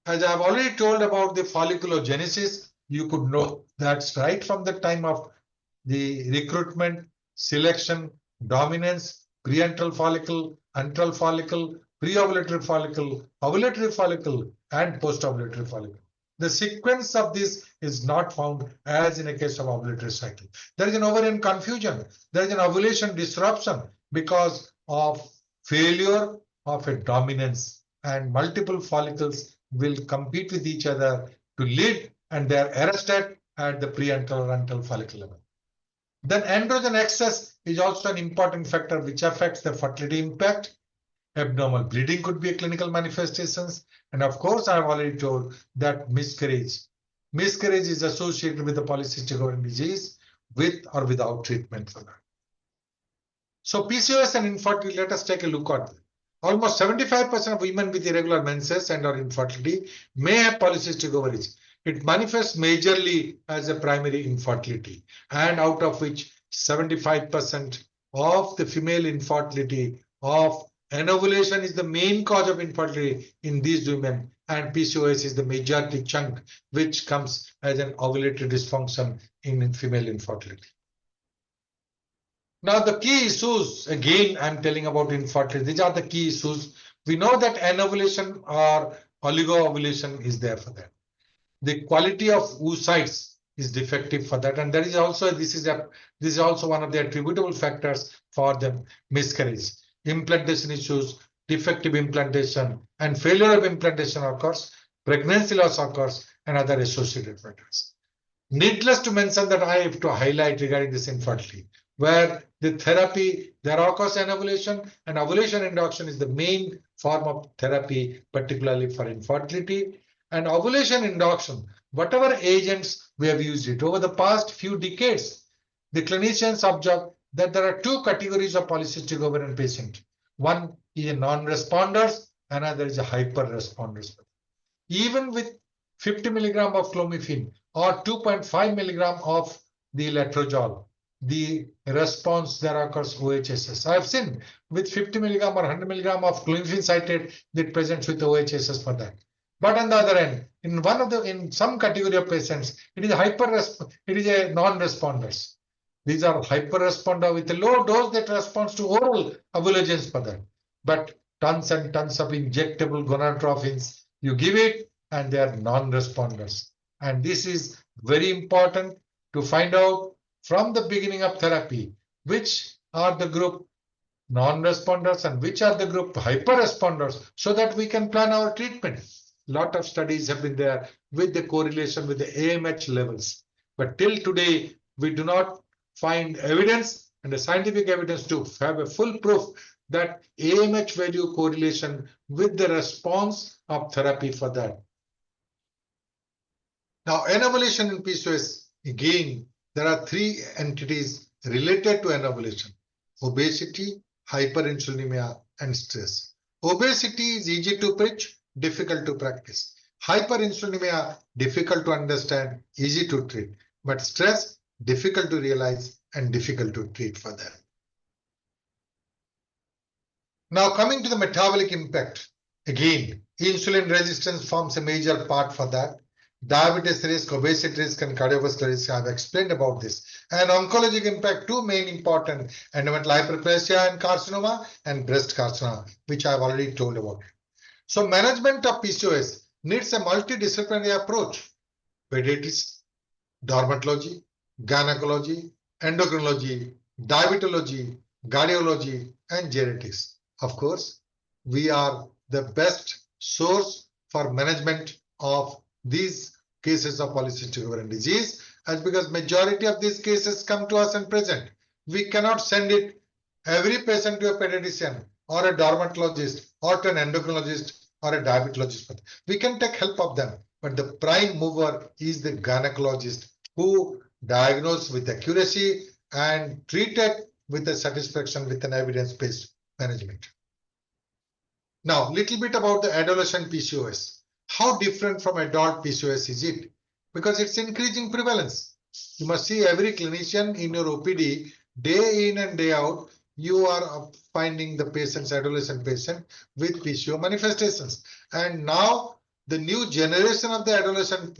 As I have already told about the folliculogenesis, you could know that's right from the time of the recruitment, selection, dominance, preantral follicle, antral follicle, pre-ovulatory follicle, ovulatory follicle, and post-ovulatory follicle. The sequence of this is not found as in a case of ovulatory cycle. There is an ovarian confusion. There is an ovulation disruption because of failure of a dominance, and multiple follicles will compete with each other to lead, and they are arrested at the preantral or antral follicle level. Then androgen excess is also an important factor which affects the fertility impact. Abnormal bleeding could be a clinical manifestations. And of course, I have already told that miscarriage. Miscarriage is associated with the polycystic ovarian disease with or without treatment for that. So PCOS and infertility, let us take a look at it. Almost 75% of women with irregular menses and or infertility may have polycystic ovaries. It manifests majorly as a primary infertility, and out of which 75% of the female infertility of anovulation is the main cause of infertility in these women, and PCOS is the majority chunk which comes as an ovulatory dysfunction in female infertility. Now the key issues, again I'm telling about infertility, these are the key issues. We know that anovulation or oligoovulation is there for that. The quality of oocytes is defective for that, and there is also this is also one of the attributable factors for the miscarriage. Implantation issues, defective implantation, and failure of implantation occurs, pregnancy loss occurs, and other associated factors. Needless to mention that I have to highlight regarding this infertility, where the therapy, there occurs an ovulation, and ovulation induction is the main form of therapy, particularly for infertility. And ovulation induction, whatever agents we have used it over the past few decades, the clinicians observe that there are two categories of polycystic ovarian patient. One is a non-responders, another is a hyper-responders. Even with 50 milligram of clomiphene or 2.5 milligram of the letrozole, the response there occurs OHSS. I have seen with 50 milligram or 100 milligram of clomiphene citrate that presents with OHSS for that. But on the other end, in some category of patients, it is a non-responders. These are hyper-responder with a low dose that responds to oral ovulogenics for that. But tons and tons of injectable gonadotropins, you give it and they are non-responders. And this is very important to find out from the beginning of therapy, which are the group non-responders and which are the group hyper-responders, so that we can plan our treatment. Lot of studies have been there with the correlation with the AMH levels. But till today, we do not find evidence and the scientific evidence to have a full proof that AMH value correlation with the response of therapy for that. Now, anovulation in PCOS, again, there are three entities related to anovulation: obesity, hyperinsulinemia, and stress. Obesity is easy to preach, difficult to practice. Hyperinsulinemia, difficult to understand, easy to treat. But stress, difficult to realize and difficult to treat for them. Now, coming to the metabolic impact, again, insulin resistance forms a major part for that. Diabetes risk, obesity risk, and cardiovascular risk, I have explained about this. And oncologic impact, two main important: endometrial hyperplasia and carcinoma, and breast carcinoma, which I have already told about. So management of PCOS needs a multidisciplinary approach: pediatrics, dermatology, gynecology, endocrinology, diabetology, cardiology, and genetics. Of course, we are the best source for management of these cases of polycystic ovarian disease, as because majority of these cases come to us and present. We cannot send it every patient to a pediatrician or a dermatologist or to an endocrinologist or a diabetologist. We can take help of them, but the prime mover is the gynecologist, who diagnose with accuracy and treated with a satisfaction with an evidence-based management. Now, little bit about the adolescent PCOS. How different from adult PCOS is it? Because it's increasing prevalence. You must see every clinician in your OPD, day in and day out, you are finding the patients, adolescent patient with PCO manifestations. And now the new generation of the adolescent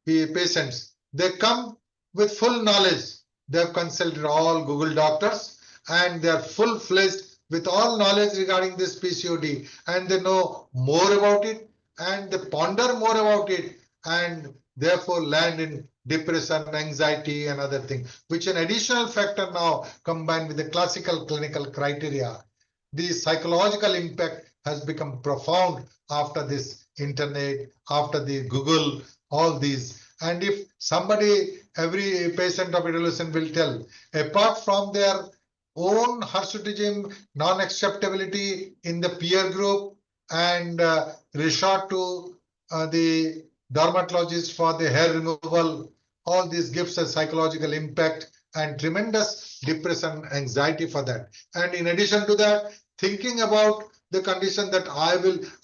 patients, they come with full knowledge. They have consulted all Google doctors and they are full-fledged with all knowledge regarding this PCOD, and they know more about it and they ponder more about it, and therefore land in depression, anxiety, and other things, which an additional factor now combined with the classical clinical criteria. The psychological impact has become profound after this internet, after the Google, all these. And if somebody, every patient of adolescent will tell, apart from their own hirsutism, non-acceptability in the peer group, and resort to the dermatologist for the hair removal, all this gives a psychological impact and tremendous depression, anxiety for that. And in addition to that, thinking about the condition that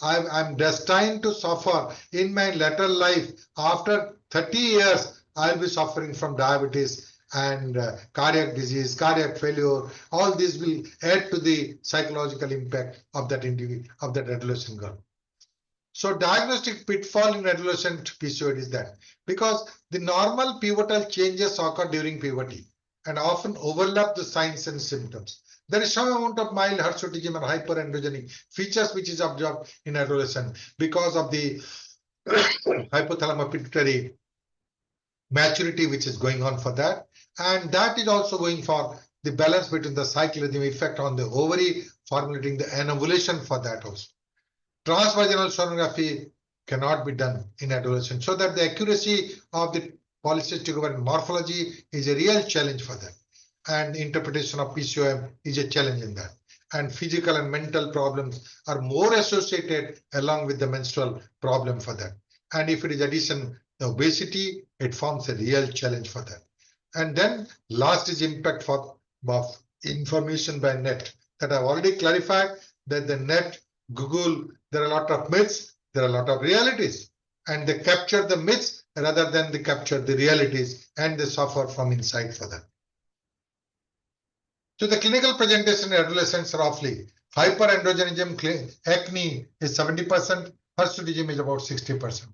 I'm destined to suffer in my later life. After 30 years, I'll be suffering from diabetes and cardiac disease, cardiac failure. All this will add to the psychological impact of that individual, of that adolescent girl. So diagnostic pitfall in adolescent PCOD is that because the normal pivotal changes occur during puberty and often overlap the signs and symptoms. There is some amount of mild hirsutism and hyperandrogenic features which is observed in adolescent because of the hypothalamo-pituitary maturity which is going on for that, and that is also going for the balance between the cyclism effect on the ovary, formulating the anovulation for that also. Transvaginal sonography cannot be done in adolescence, so that the accuracy of the polycystic ovarian morphology is a real challenge for them, and interpretation of PCOM is a challenge in that. And physical and mental problems are more associated along with the menstrual problem for that. And if it is addition the obesity, it forms a real challenge for them. And then last is impact of information by net, that I've already clarified that the net, Google, there are a lot of myths, there are a lot of realities, and they capture the myths rather than they capture the realities, and they suffer from inside for them. So the clinical presentation in adolescents roughly hyperandrogenism, acne is 70%, hirsutism is about 60%.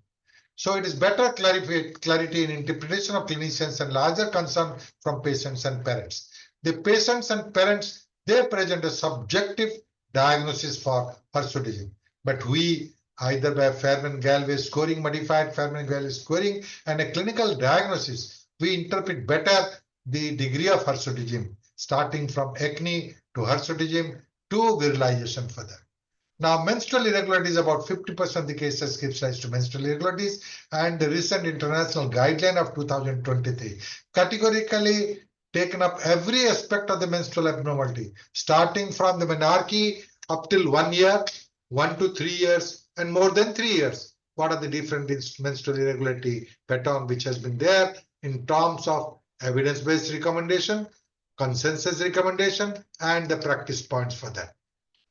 So it is better clarity in interpretation of clinicians and larger concern from patients and parents. The patients and parents, they present a subjective diagnosis for hirsutism, but we either by Fairman-Galway scoring, modified Fairman-Galway scoring, and a clinical diagnosis, we interpret better the degree of hirsutism, starting from acne to hirsutism to virilization for that. Now, menstrual irregularities, about 50% of the cases gives rise to menstrual irregularities, and the recent international guideline of 2023 categorically taken up every aspect of the menstrual abnormality, starting from the menarche up till 1 year, 1 to 3 years, and more than 3 years. What are the different menstrual irregularity pattern which has been there in terms of evidence-based recommendation, consensus recommendation, and the practice points for that.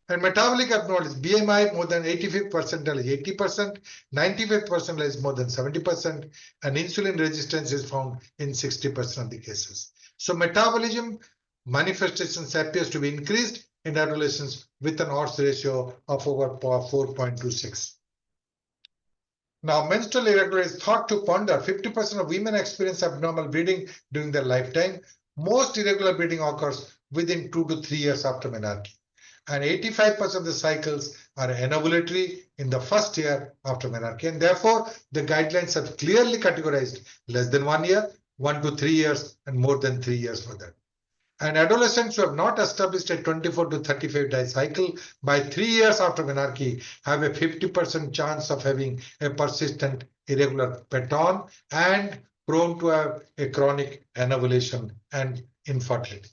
And metabolic abnormalities, BMI more than 85th percentile is 80%, 95th percentile is more than 70%, and insulin resistance is found in 60% of the cases. So metabolism manifestations appears to be increased in adolescents with an odds ratio of over 4.26. Now, menstrual irregularity is thought to ponder. 50% of women experience abnormal bleeding during their lifetime. Most irregular bleeding occurs within 2 to 3 years after menarche. And 85% of the cycles are anovulatory in the first year after menarche. And therefore, the guidelines have clearly categorized less than 1 year, 1 to 3 years, and more than 3 years for that. And adolescents who have not established a 24 to 35 day cycle by 3 years after menarche have a 50% chance of having a persistent irregular pattern and prone to have a chronic anovulation and infertility.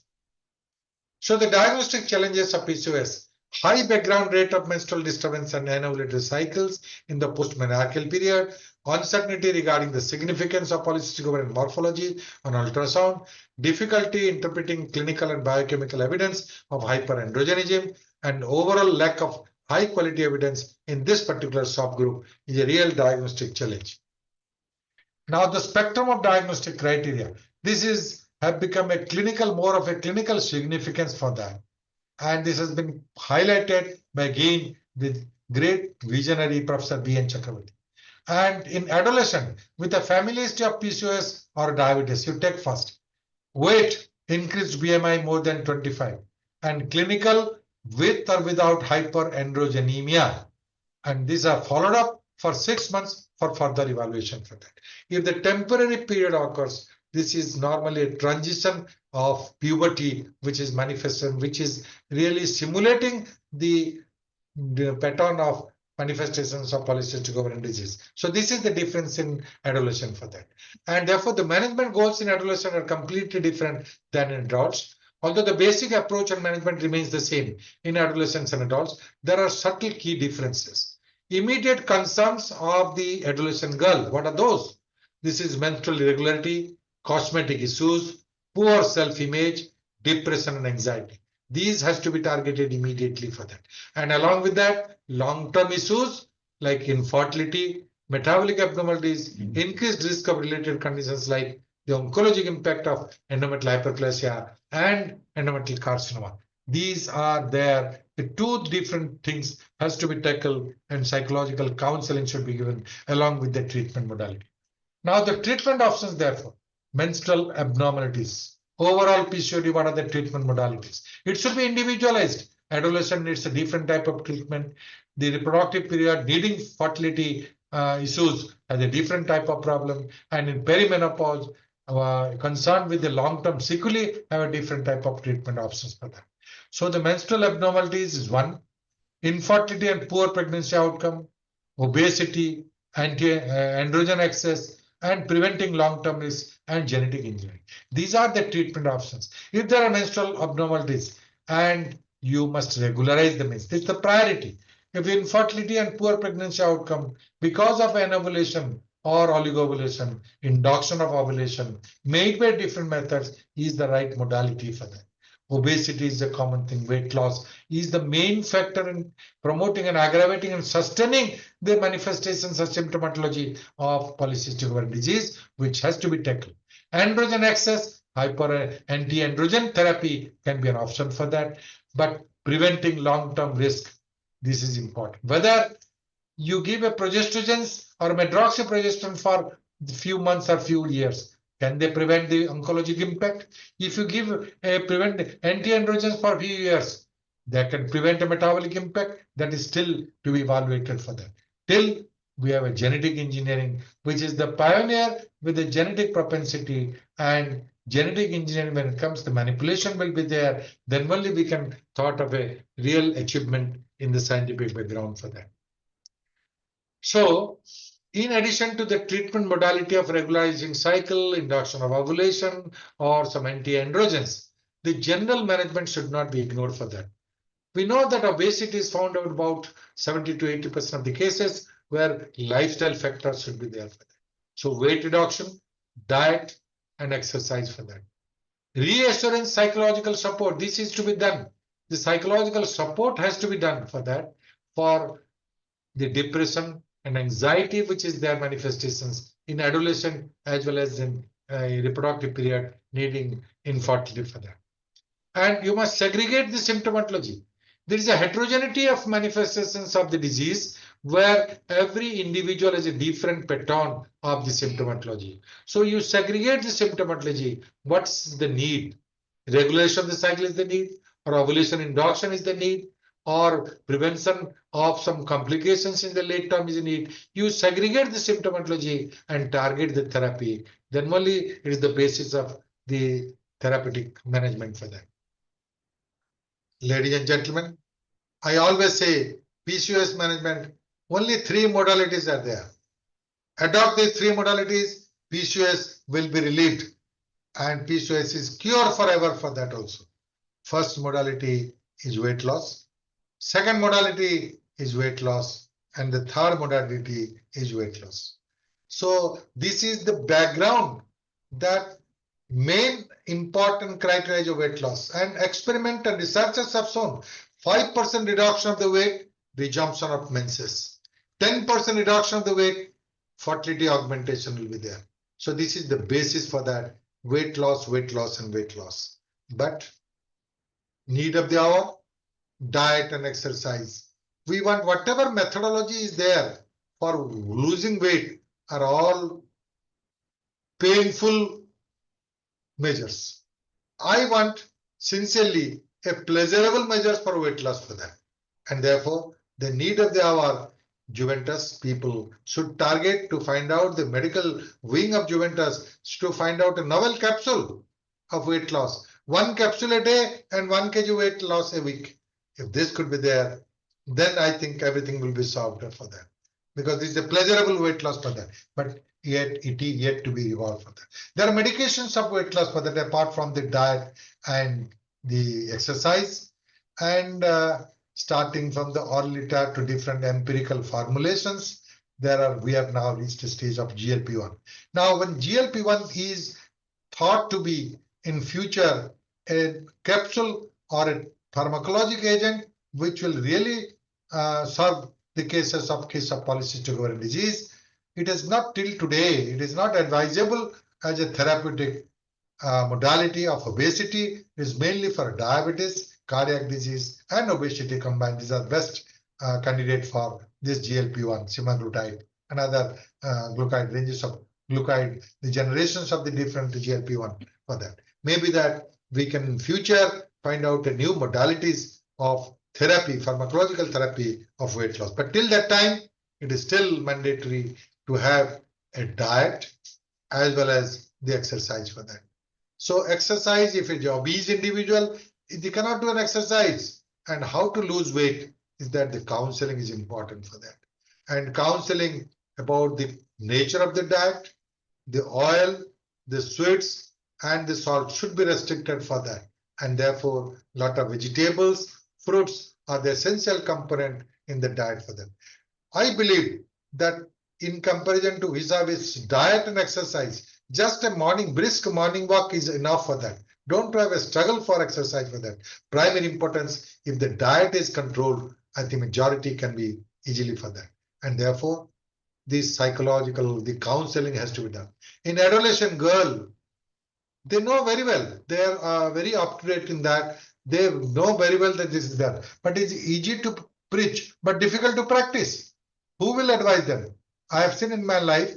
So the diagnostic challenges of PCOS: high background rate of menstrual disturbance and anovulatory cycles in the post-menarcheal period, uncertainty regarding the significance of polycystic ovarian morphology on ultrasound, difficulty interpreting clinical and biochemical evidence of hyperandrogenism, and overall lack of high quality evidence in this particular subgroup is a real diagnostic challenge. Now, the spectrum of diagnostic criteria. This have become more of a clinical significance for that. And this has been highlighted by again with great visionary Professor B.N. Chakravarti. And in adolescent, with a family history of PCOS or diabetes, you take first. Weight, increased BMI more than 25, and clinical with or without hyperandrogenemia. And these are followed up for 6 months for further evaluation for that. If the temporary period occurs, this is normally a transition of puberty, which is manifested, which is really simulating the pattern of manifestations of polycystic ovarian disease. So this is the difference in adolescent for that. And therefore, the management goals in adolescent are completely different than in adults. Although the basic approach and management remains the same in adolescents and adults, there are subtle key differences. Immediate concerns of the adolescent girl, what are those? This is menstrual irregularity, cosmetic issues, poor self-image, depression and anxiety. These has to be targeted immediately for that. And along with that, long-term issues like infertility, metabolic abnormalities, increased risk of related conditions like the oncologic impact of endometrial hyperplasia and endometrial carcinoma. These are there. The two different things has to be tackled, and psychological counseling should be given along with the treatment modality. Now, the treatment options, therefore, menstrual abnormalities. Overall PCOD, what are the treatment modalities? It should be individualized. Adolescent needs a different type of treatment. The reproductive period needing fertility issues has a different type of problem. And in perimenopause, concerned with the long-term sequelae have a different type of treatment options for that. So the menstrual abnormalities is one, infertility and poor pregnancy outcome, obesity, androgen excess, and preventing long-term risk and genetic engineering. These are the treatment options. If there are menstrual abnormalities, and you must regularize the mens, this is the priority. If infertility and poor pregnancy outcome because of anovulation or oligovulation, induction of ovulation, made by different methods, is the right modality for that. Obesity is a common thing. Weight loss is the main factor in promoting and aggravating and sustaining the manifestations of symptomatology of polycystic ovarian disease, which has to be tackled. Androgen excess, anti-androgen therapy can be an option for that, but preventing long-term risk, this is important. Whether you give a progestogens or medroxyprogesterone for a few months or few years, can they prevent the oncologic impact? If you prevent anti-androgens for a few years, that can prevent a metabolic impact. That is still to be evaluated for that. Till we have a genetic engineering, which is the pioneer with the genetic propensity, and genetic engineering, when it comes to manipulation will be there, then only we can thought of a real achievement in the scientific background for that. So In addition to the treatment modality of regularizing cycle, induction of ovulation, or some anti-androgens, the general management should not be ignored for that. We know that obesity is found out about 70 to 80% of the cases where lifestyle factors should be there for that. So weight reduction, diet, and exercise for that. Reassurance, psychological support, this is to be done. The psychological support has to be done for that, for the depression and anxiety, which is their manifestations in adolescent as well as in reproductive period needing infertility for that. And you must segregate the symptomatology. There is a heterogeneity of manifestations of the disease where every individual has a different pattern of the symptomatology. So you segregate the symptomatology. What's the need? Regulation of the cycle is the need, or ovulation induction is the need, or prevention of some complications in the late term is the need. You segregate the symptomatology and target the therapy. Then only it is the basis of the therapeutic management for that. Ladies and gentlemen, I always say PCOS management, only 3 modalities are there. Adopt these 3 modalities, PCOS will be relieved, and PCOS is cure forever for that also. First modality is weight loss. Second modality is weight loss, and the third modality is weight loss. So this is the background that main important criteria of weight loss, and experiment and researchers have shown 5% reduction of the weight, resumption of menses. 10% reduction of the weight, fertility augmentation will be there. So this is the basis for that weight loss, and weight loss. But need of the hour, diet and exercise. We want whatever methodology is there for losing weight are all painful measures. I want sincerely a pleasurable measures for weight loss for that. And therefore, the need of the hour, Juventus people should target to find out, the medical wing of Juventus to find out a novel capsule of weight loss. 1 capsule a day and 1 kg weight loss a week. If this could be there, then I think everything will be solved for that. Because this is a pleasurable weight loss for that. But yet it is yet to be evolved for that. There are medications of weight loss for that apart from the diet and the exercise, and starting from the Orlita to different empirical formulations, we have now reached a stage of GLP-1. Now, when GLP-1 is thought to be in future a capsule or a pharmacologic agent which will really solve the case of polycystic ovarian disease, it is not till today, it is not advisable as a therapeutic modality of obesity. It is mainly for diabetes, cardiac disease, and obesity combined. These are best candidate for this GLP-1, semaglutide, and other glucide ranges of glucide, the generations of the different GLP-1 for that. Maybe that we can in future find out a new modalities of therapy, pharmacological therapy of weight loss. But till that time, it is still mandatory to have a diet as well as the exercise for that. So exercise, if it's an obese individual, they cannot do an exercise. And how to lose weight is that the counseling is important for that. And counseling about the nature of the diet, the oil, the sweets, and the salt should be restricted for that. And therefore, a lot of vegetables, fruits are the essential component in the diet for them. I believe that in comparison to vis-a-vis diet and exercise, just a brisk morning walk is enough for that. Don't have a struggle for exercise for that. Primary importance, if the diet is controlled, I think majority can be easily for that. And therefore, the counseling has to be done. In adolescent girl, they know very well. They are very up to date in that. They know very well that this is that. But it's easy to preach, but difficult to practice. Who will advise them? I have seen in my life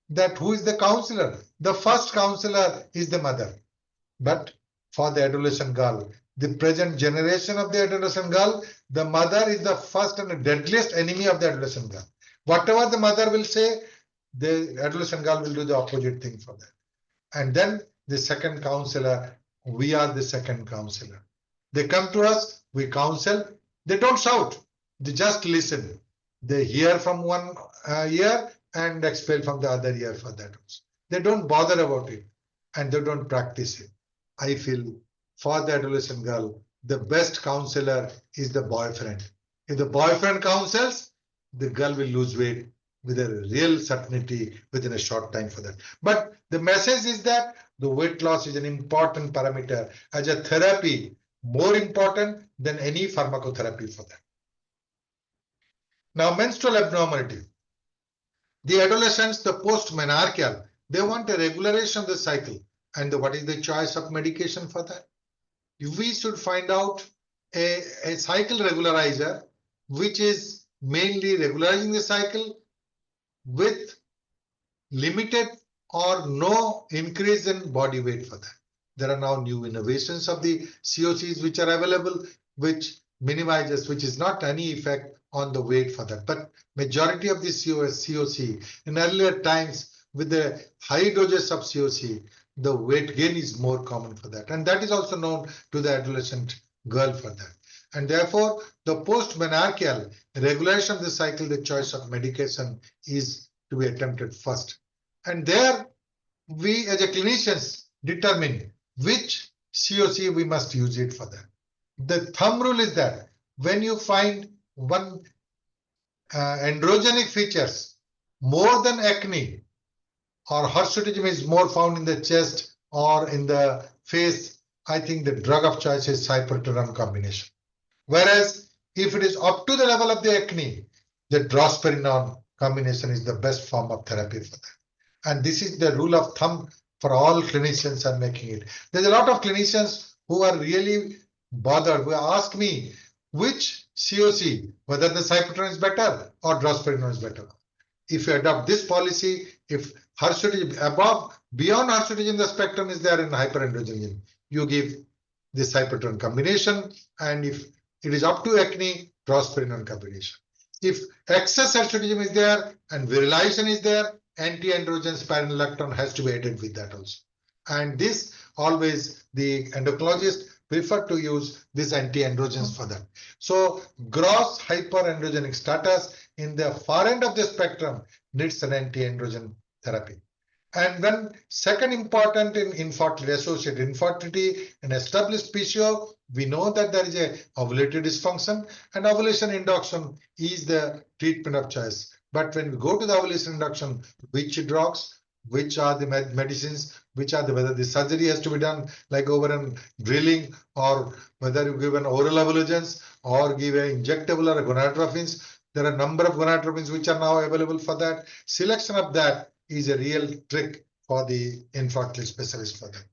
that who is the counselor? The first counselor is the mother. But for the adolescent girl, the present generation of the adolescent girl, the mother is the first and the deadliest enemy of the adolescent girl. Whatever the mother will say, the adolescent girl will do the opposite thing for that. And then the second counselor, we are the second counselor. They come to us, we counsel. They don't shout. They just listen. They hear from one ear and expel from the other ear for that also. They don't bother about it and they don't practice it. I feel for the adolescent girl, the best counselor is the boyfriend. If the boyfriend counsels, the girl will lose weight with a real certainty within a short time for that. But the message is that the weight loss is an important parameter as a therapy, more important than any pharmacotherapy for that. Now, menstrual abnormality. The adolescents, the post-menarcheal, they want a regularization of the cycle. And what is the choice of medication for that? We should find out a cycle regularizer, which is mainly regularizing the cycle with limited or no increase in body weight for that. There are now new innovations of the COCs which are available, which minimizes, which is not any effect on the weight for that. But majority of the COC in earlier times with the high doses of COC, the weight gain is more common for that. And that is also known to the adolescent girl for that. And therefore, the post-menarcheal regulation of the cycle, the choice of medication is to be attempted first. And there, we as a clinicians determine which COC we must use it for that. The thumb rule is that when you find one androgenic features more than acne or hirsutism is more found in the chest or in the face, I think the drug of choice is cyperteram combination. Whereas if it is up to the level of the acne, the drospirenone combination is the best form of therapy for that. And this is the rule of thumb for all clinicians are making it. There's a lot of clinicians who are really bothered, who ask me which COC, whether the cyperteram is better or drospirenone is better. If you adopt this policy, if hirsutism above, beyond hirsutism, the spectrum is there in hyperandrogenism, you give the cyperteram combination, and if it is up to acne, drospirenone combination. If excess hirsutism is there and virilization is there, anti-androgen spironolactone has to be added with that also. And this always the endocrinologist prefer to use these anti-androgens for that. So gross hyperandrogenic status in the far end of the spectrum needs an anti-androgen therapy. And then second important in infertility, associated infertility and established PCO, we know that there is a ovulatory dysfunction and ovulation induction is the treatment of choice. But when we go to the ovulation induction, which drugs, which are the medicines, which are the, whether the surgery has to be done like over and drilling, or whether you give an oral emulsions or give an injectable or a gonadotropins. There are a number of gonadotropins which are now available for that. Selection of that is a real trick for the infertility specialist for that.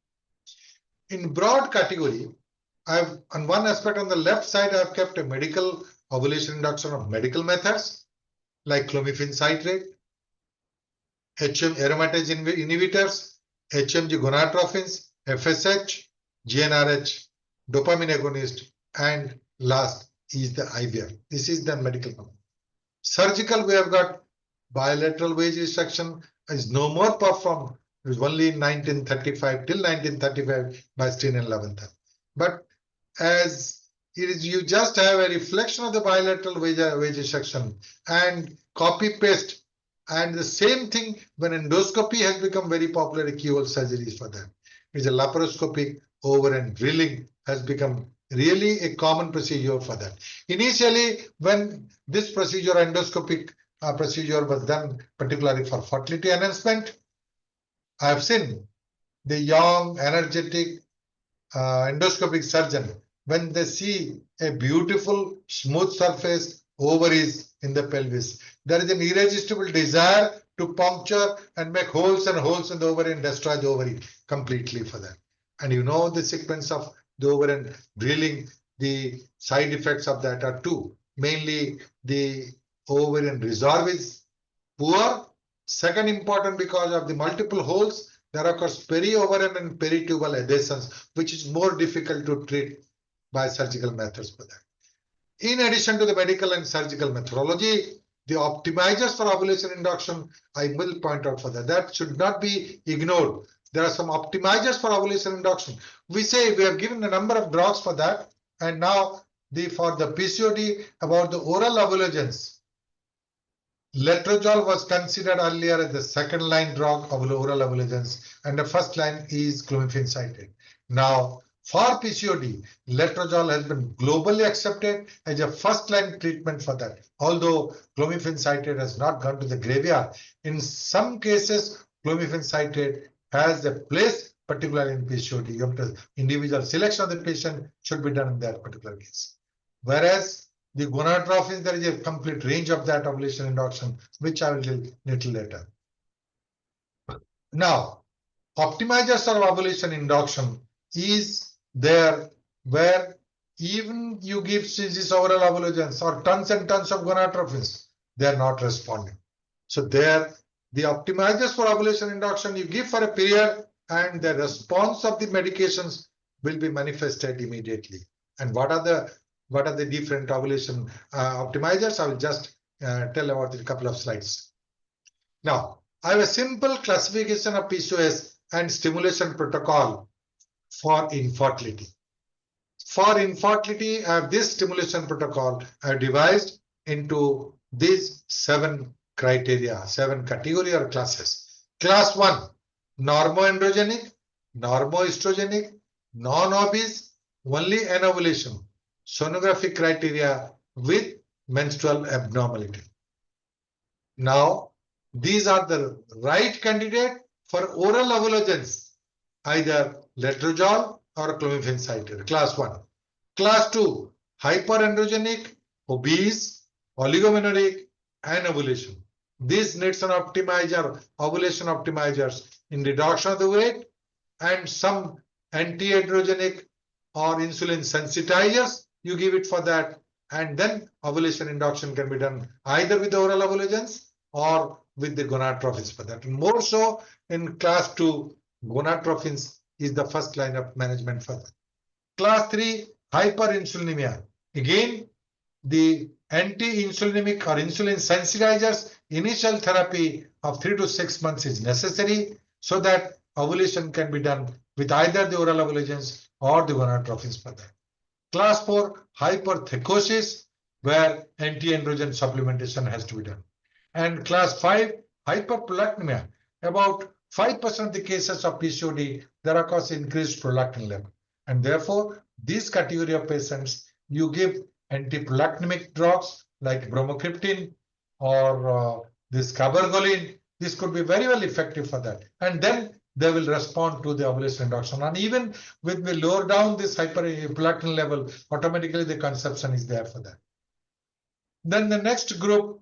In broad category, I've on one aspect on the left side, I've kept a medical ovulation induction of medical methods like clomiphene citrate, HM aromatase inhibitors, HMG gonadotropins, FSH, GnRH, dopamine agonist, and last is the IVF. This is the medical one. Surgical, we have got bilateral wage restriction is no more performed. It was only in 1935 till 1935 by Steen and Leventhal. But as it is, you just have a reflection of the bilateral wage restriction and copy paste. And the same thing when endoscopy has become very popular, keyhole surgeries for that. It's a laparoscopic over and drilling has become really a common procedure for that. Initially, when this procedure, endoscopic procedure was done particularly for fertility enhancement, I have seen the young, energetic endoscopic surgeon, when they see a beautiful smooth surface ovaries in the pelvis, there is an irresistible desire to puncture and make holes and holes in the ovary and destroy the ovary completely for that. And you know the sequence of the ovary and drilling, the side effects of that are two. Mainly the ovarian reserve is poor. Second important, because of the multiple holes, there occurs peri-ovarian and peritubal adhesions, which is more difficult to treat by surgical methods for that. In addition to the medical and surgical methodology, the optimizers for ovulation induction, I will point out for that. That should not be ignored. There are some optimizers for ovulation induction. We say we have given a number of drugs for that, and now for the PCOD about the oral ovulagens. Letrozole was considered earlier as the second line drug of oral avulsions, and the first line is clomiphene citrate. Now, for PCOD, letrozole has been globally accepted as a first line treatment for that. Although clomiphene citrate has not gone to the graveyard, in some cases, clomiphene citrate has a place, particularly in PCOD. Individual selection of the patient should be done in that particular case. Whereas the gonadotropins, there is a complete range of that ovulation induction, which I will tell little later. Now, optimizers of ovulation induction is there where even you give these oral ovulations or tons and tons of gonadotropins, they are not responding. So there, the optimizers for ovulation induction you give for a period, and the response of the medications will be manifested immediately. And what are the different ovulation optimizers? I will just tell about it in a couple of slides. Now, I have a simple classification of PCOS and stimulation protocol for infertility. For infertility, I have this stimulation protocol I have devised into these 7 criteria, 7 category or classes. Class 1, normoandrogenic, normoestrogenic, non-obese, only anovulation, sonographic criteria with menstrual abnormality. Now, these are the right candidate for oral ovulations, either letrozole or clomiphene citrate, class 1. Class 2, hyperandrogenic, obese, oligomenoric, and ovulation. This needs an optimizer, ovulation optimizers in reduction of the weight and some anti-androgenic or insulin sensitizers. You give it for that, and then ovulation induction can be done either with the oral ovulations or with the gonadotropins for that. And more so in class 2, gonadotropins is the first line of management for that. Class 3, hyperinsulinemia. Again, the anti-insulinic or insulin sensitizers, initial therapy of 3 to 6 months is necessary so that ovulation can be done with either the oral ovulations or the gonadotropins for that. Class 4, hyperthecosis, where anti-androgen supplementation has to be done. And class 5, hyperprolactinemia. About 5% of the cases of PCOD, there occurs increased prolactin level. And therefore, this category of patients, you give antiprolactinemic drugs like bromocriptine or this cabergoline. This could be very well effective for that. And then they will respond to the ovulation induction. And even when we lower down this hyperprolactin level, automatically the conception is there for that. Then the next group,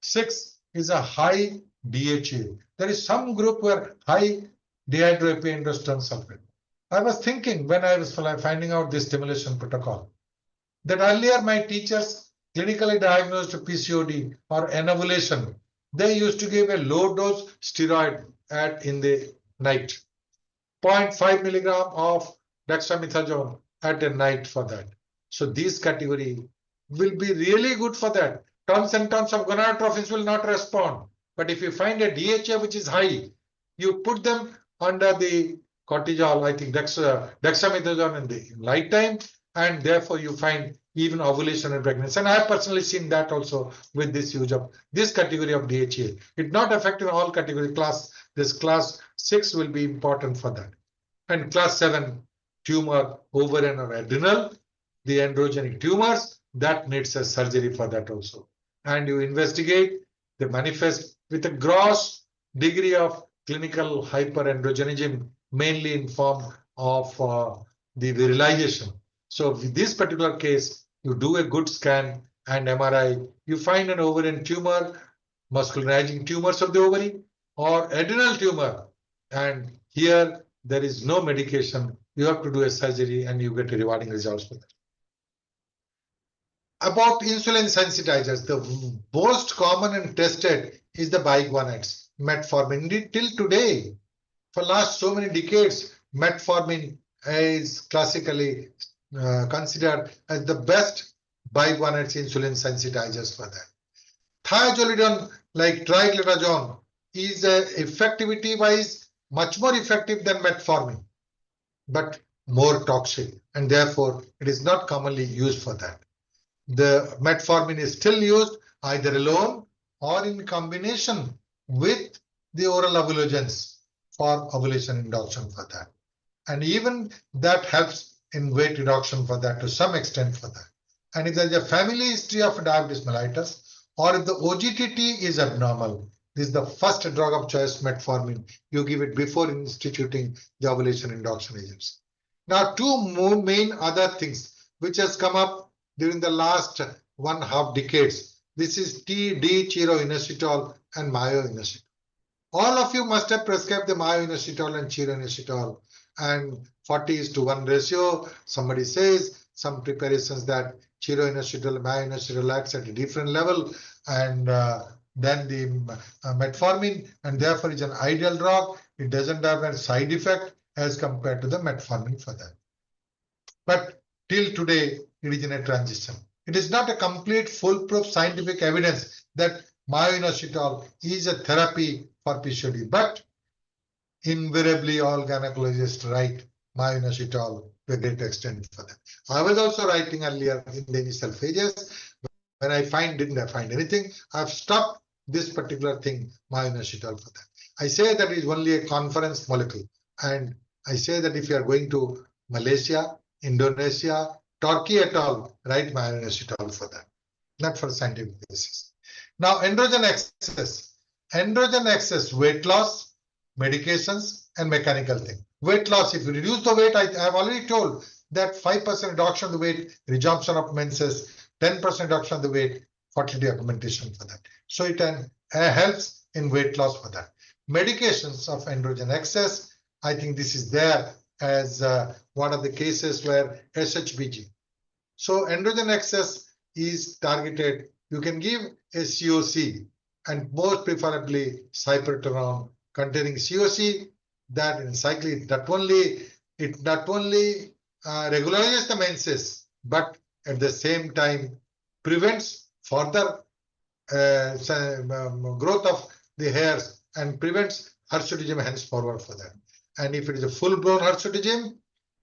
6, is a high DHA. There is some group where high dehydroepiandrosterone sulfate. I was thinking when I was finding out this stimulation protocol, that earlier my teachers clinically diagnosed PCOD or anovulation, they used to give a low dose steroid in the night, 0.5 milligram of dexamethasone at the night for that. So this category will be really good for that. Tons and tons of gonadotropins will not respond. But if you find a DHA which is high, you put them under the cortisol, I think dexamethasone in the night time, and therefore you find even ovulation and pregnancy. And I have personally seen that also with this use of this category of DHA. It not affecting all category class. This class 6 will be important for that. And class 7, tumor, ovarian or adrenal, the androgenic tumors, that needs a surgery for that also. And you investigate, they manifest with a gross degree of clinical hyperandrogenism, mainly in form of the virilization. So with this particular case, you do a good scan and MRI, you find an ovarian tumor, muscularizing tumors of the ovary, or adrenal tumor. And here there is no medication. You have to do a surgery and you get rewarding results for that. About insulin sensitizers, the most common and tested is the biguanides, metformin. Indeed, till today, for last so many decades, metformin is classically considered as the best biguanides insulin sensitizers for that. Thiazolidine, like triglyceride, is effectivity wise much more effective than metformin, but more toxic, and therefore it is not commonly used for that. The metformin is still used either alone or in combination with the oral ovulogens for ovulation induction for that. And even that helps in weight reduction for that to some extent for that. And if there's a family history of diabetes mellitus, or if the OGTT is abnormal, this is the first drug of choice, metformin. You give it before instituting the ovulation induction agents. Now, two more main other things which has come up during the last 1.5 decades. This is D-chiroinositol and myoinositol. All of you must have prescribed the myoinositol and chiroinositol, and 40:1 ratio. Somebody says some preparations that chiroinositol, myoinositol acts at a different level, and then the metformin, and therefore is an ideal drug. It doesn't have a side effect as compared to the metformin for that. But till today, it is in a transition. It is not a complete foolproof scientific evidence that myoinositol is a therapy for PCOD, but invariably all gynecologists write myoinositol to a great extent for that. I was also writing earlier in the initial phases. When I didn't find anything, I've stopped this particular thing, myoinositol for that. I say that it is only a conference molecule, and I say that if you are going to Malaysia, Indonesia, Turkey at all, write myoinositol for that, not for scientific basis. Now, androgen excess. Androgen excess, weight loss, medications, and mechanical thing. Weight loss, if you reduce the weight, I have already told that 5% reduction of the weight, resumption of menses, 10% reduction of the weight, fertility augmentation for that. So it helps in weight loss for that. Medications of androgen excess, I think this is there as one of the cases where SHBG. So androgen excess is targeted. You can give a COC, and most preferably cyperterone containing COC, that in cyclic, it not only regularizes the menses, but at the same time prevents further growth of the hairs and prevents hirsutism henceforward for that. And if it is a full-blown hirsutism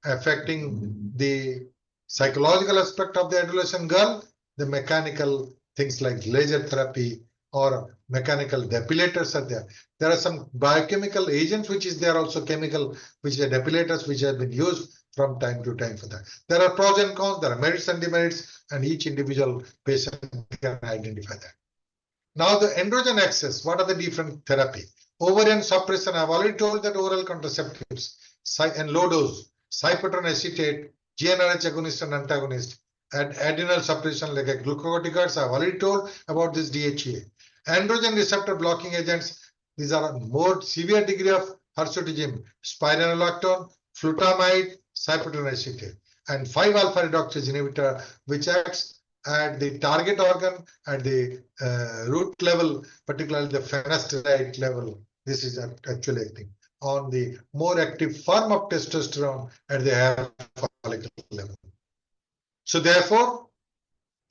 affecting the psychological aspect of the adolescent girl, the mechanical things like laser therapy or mechanical depilators are there. There are some biochemical agents which is there, also chemical, which are depilators which have been used from time to time for that. There are pros and cons, there are merits and demerits, and each individual patient can identify that. Now the androgen excess, what are the different therapy? Ovarian suppression, I've already told that oral contraceptives and low dose, cypertron acetate, GnRH agonist and antagonist, and adrenal suppression like a glucocorticoids, I've already told about this DHEA. Androgen receptor blocking agents, these are a more severe degree of hirsutism, spironolactone, flutamide, cypertron acetate, and 5-alpha reductase inhibitor, which acts at the target organ at the root level, particularly the finasteride level. This is actually acting on the more active form of testosterone at the hair follicle level. So therefore,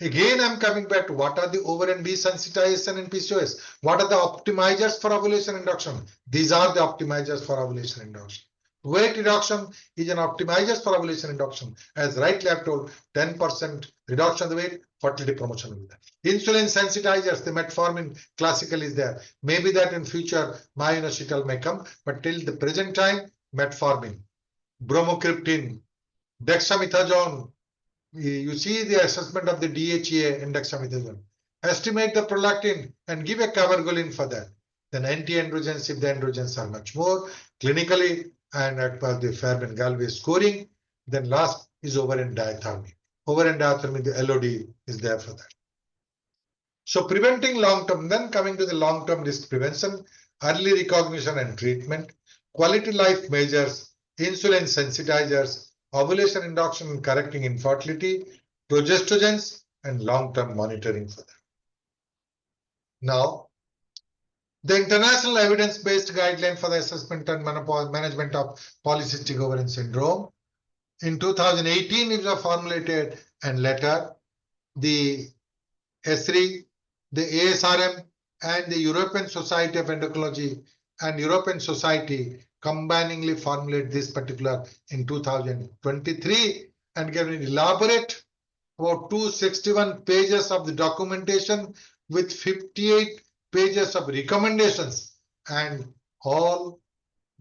again, I'm coming back to what are the ovarian desensitization in PCOS? What are the optimizers for ovulation induction? These are the optimizers for ovulation induction. Weight reduction is an optimizer for ovulation induction. As rightly I've told, 10% reduction of the weight, fertility promotion will be there. Insulin sensitizers, the metformin classical is there. Maybe that in future myoinositol may come, but till the present time, metformin, bromocriptine, dexamethasone. You see the assessment of the DHEA and dexamethasone. Estimate the prolactin and give a cabergoline for that. Then anti-androgens, if the androgens are much more clinically and at the Fairbairn-Galway scoring. Then last is ovarian diathermy. Ovarian diathermy, the LOD is there for that. So preventing long-term, then coming to the long-term risk prevention, early recognition and treatment, quality life measures, insulin sensitizers, ovulation induction and correcting infertility, progestogens, and long-term monitoring for that. Now, the international evidence-based guideline for the assessment and management of polycystic ovarian syndrome in 2018 it was formulated, and later the ESRI, the ASRM, and the European Society of Endocrinology and European Society combiningly formulate this particular in 2023 and can elaborate about 261 pages of the documentation with 58 pages of recommendations, and all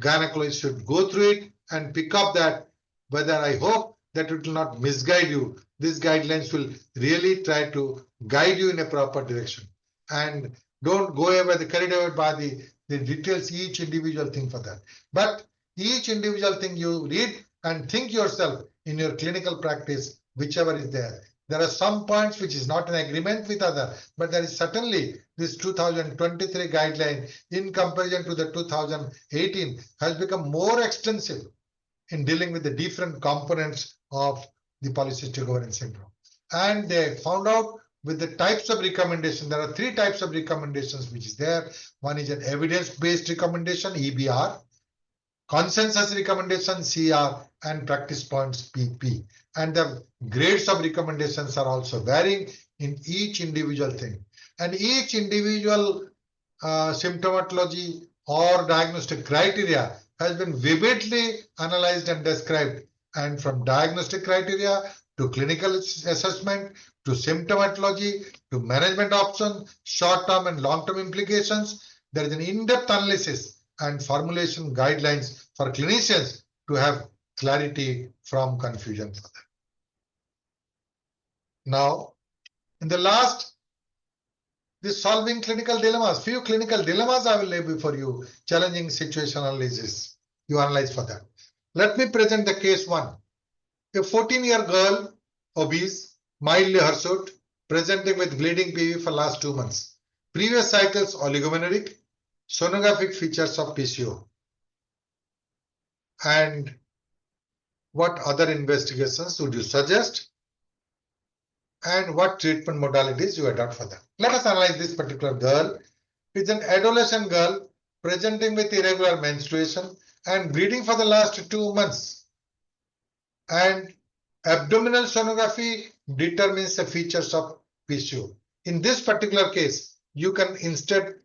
gynecologists should go through it and pick up that. Whether I hope that it will not misguide you. These guidelines will really try to guide you in a proper direction. And don't go away carried away by the details, each individual thing for that. But each individual thing you read and think yourself in your clinical practice, whichever is there. There are some points which is not in agreement with other, but there is certainly this 2023 guideline in comparison to the 2018 has become more extensive in dealing with the different components of the polycystic ovarian syndrome. And they found out with the types of recommendation, there are 3 types of recommendations which is there. One is an evidence-based recommendation, EBR, consensus recommendation, CR, and practice points, PP. And the grades of recommendations are also varying in each individual thing. And each individual symptomatology or diagnostic criteria has been vividly analyzed and described. And from diagnostic criteria to clinical assessment to symptomatology to management options, short-term and long-term implications, there is an in-depth analysis and formulation guidelines for clinicians to have clarity from confusion for them. Now, in the last, this solving clinical dilemmas, few clinical dilemmas I will lay before you, challenging situation analysis. You analyze for that. Let me present the case 1. A 14-year girl, obese, mildly hirsute, presenting with bleeding PV for last 2 months. Previous cycles oligomenoric, sonographic features of PCO. And what other investigations would you suggest? And what treatment modalities you adopt for that? Let us analyze this particular girl. It's an adolescent girl presenting with irregular menstruation and bleeding for the last 2 months. And abdominal sonography determines the features of PCO. In this particular case, you can instead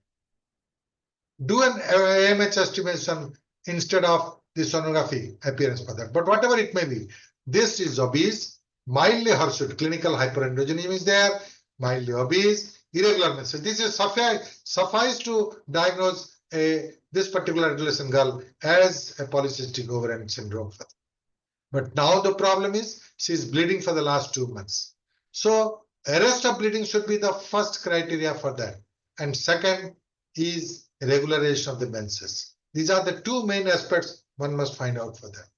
do an AMH estimation instead of the sonography appearance for that. But whatever it may be, this is obese, mildly hirsute, clinical hyperandrogenism is there, mildly obese, irregular menstruation. This is suffice to diagnose this particular adolescent girl as a polycystic ovarian syndrome. But now the problem is she is bleeding for the last 2 months. So arrest of bleeding should be the first criteria for that. And second is regularization of the menses. These are the 2 main aspects one must find out for that.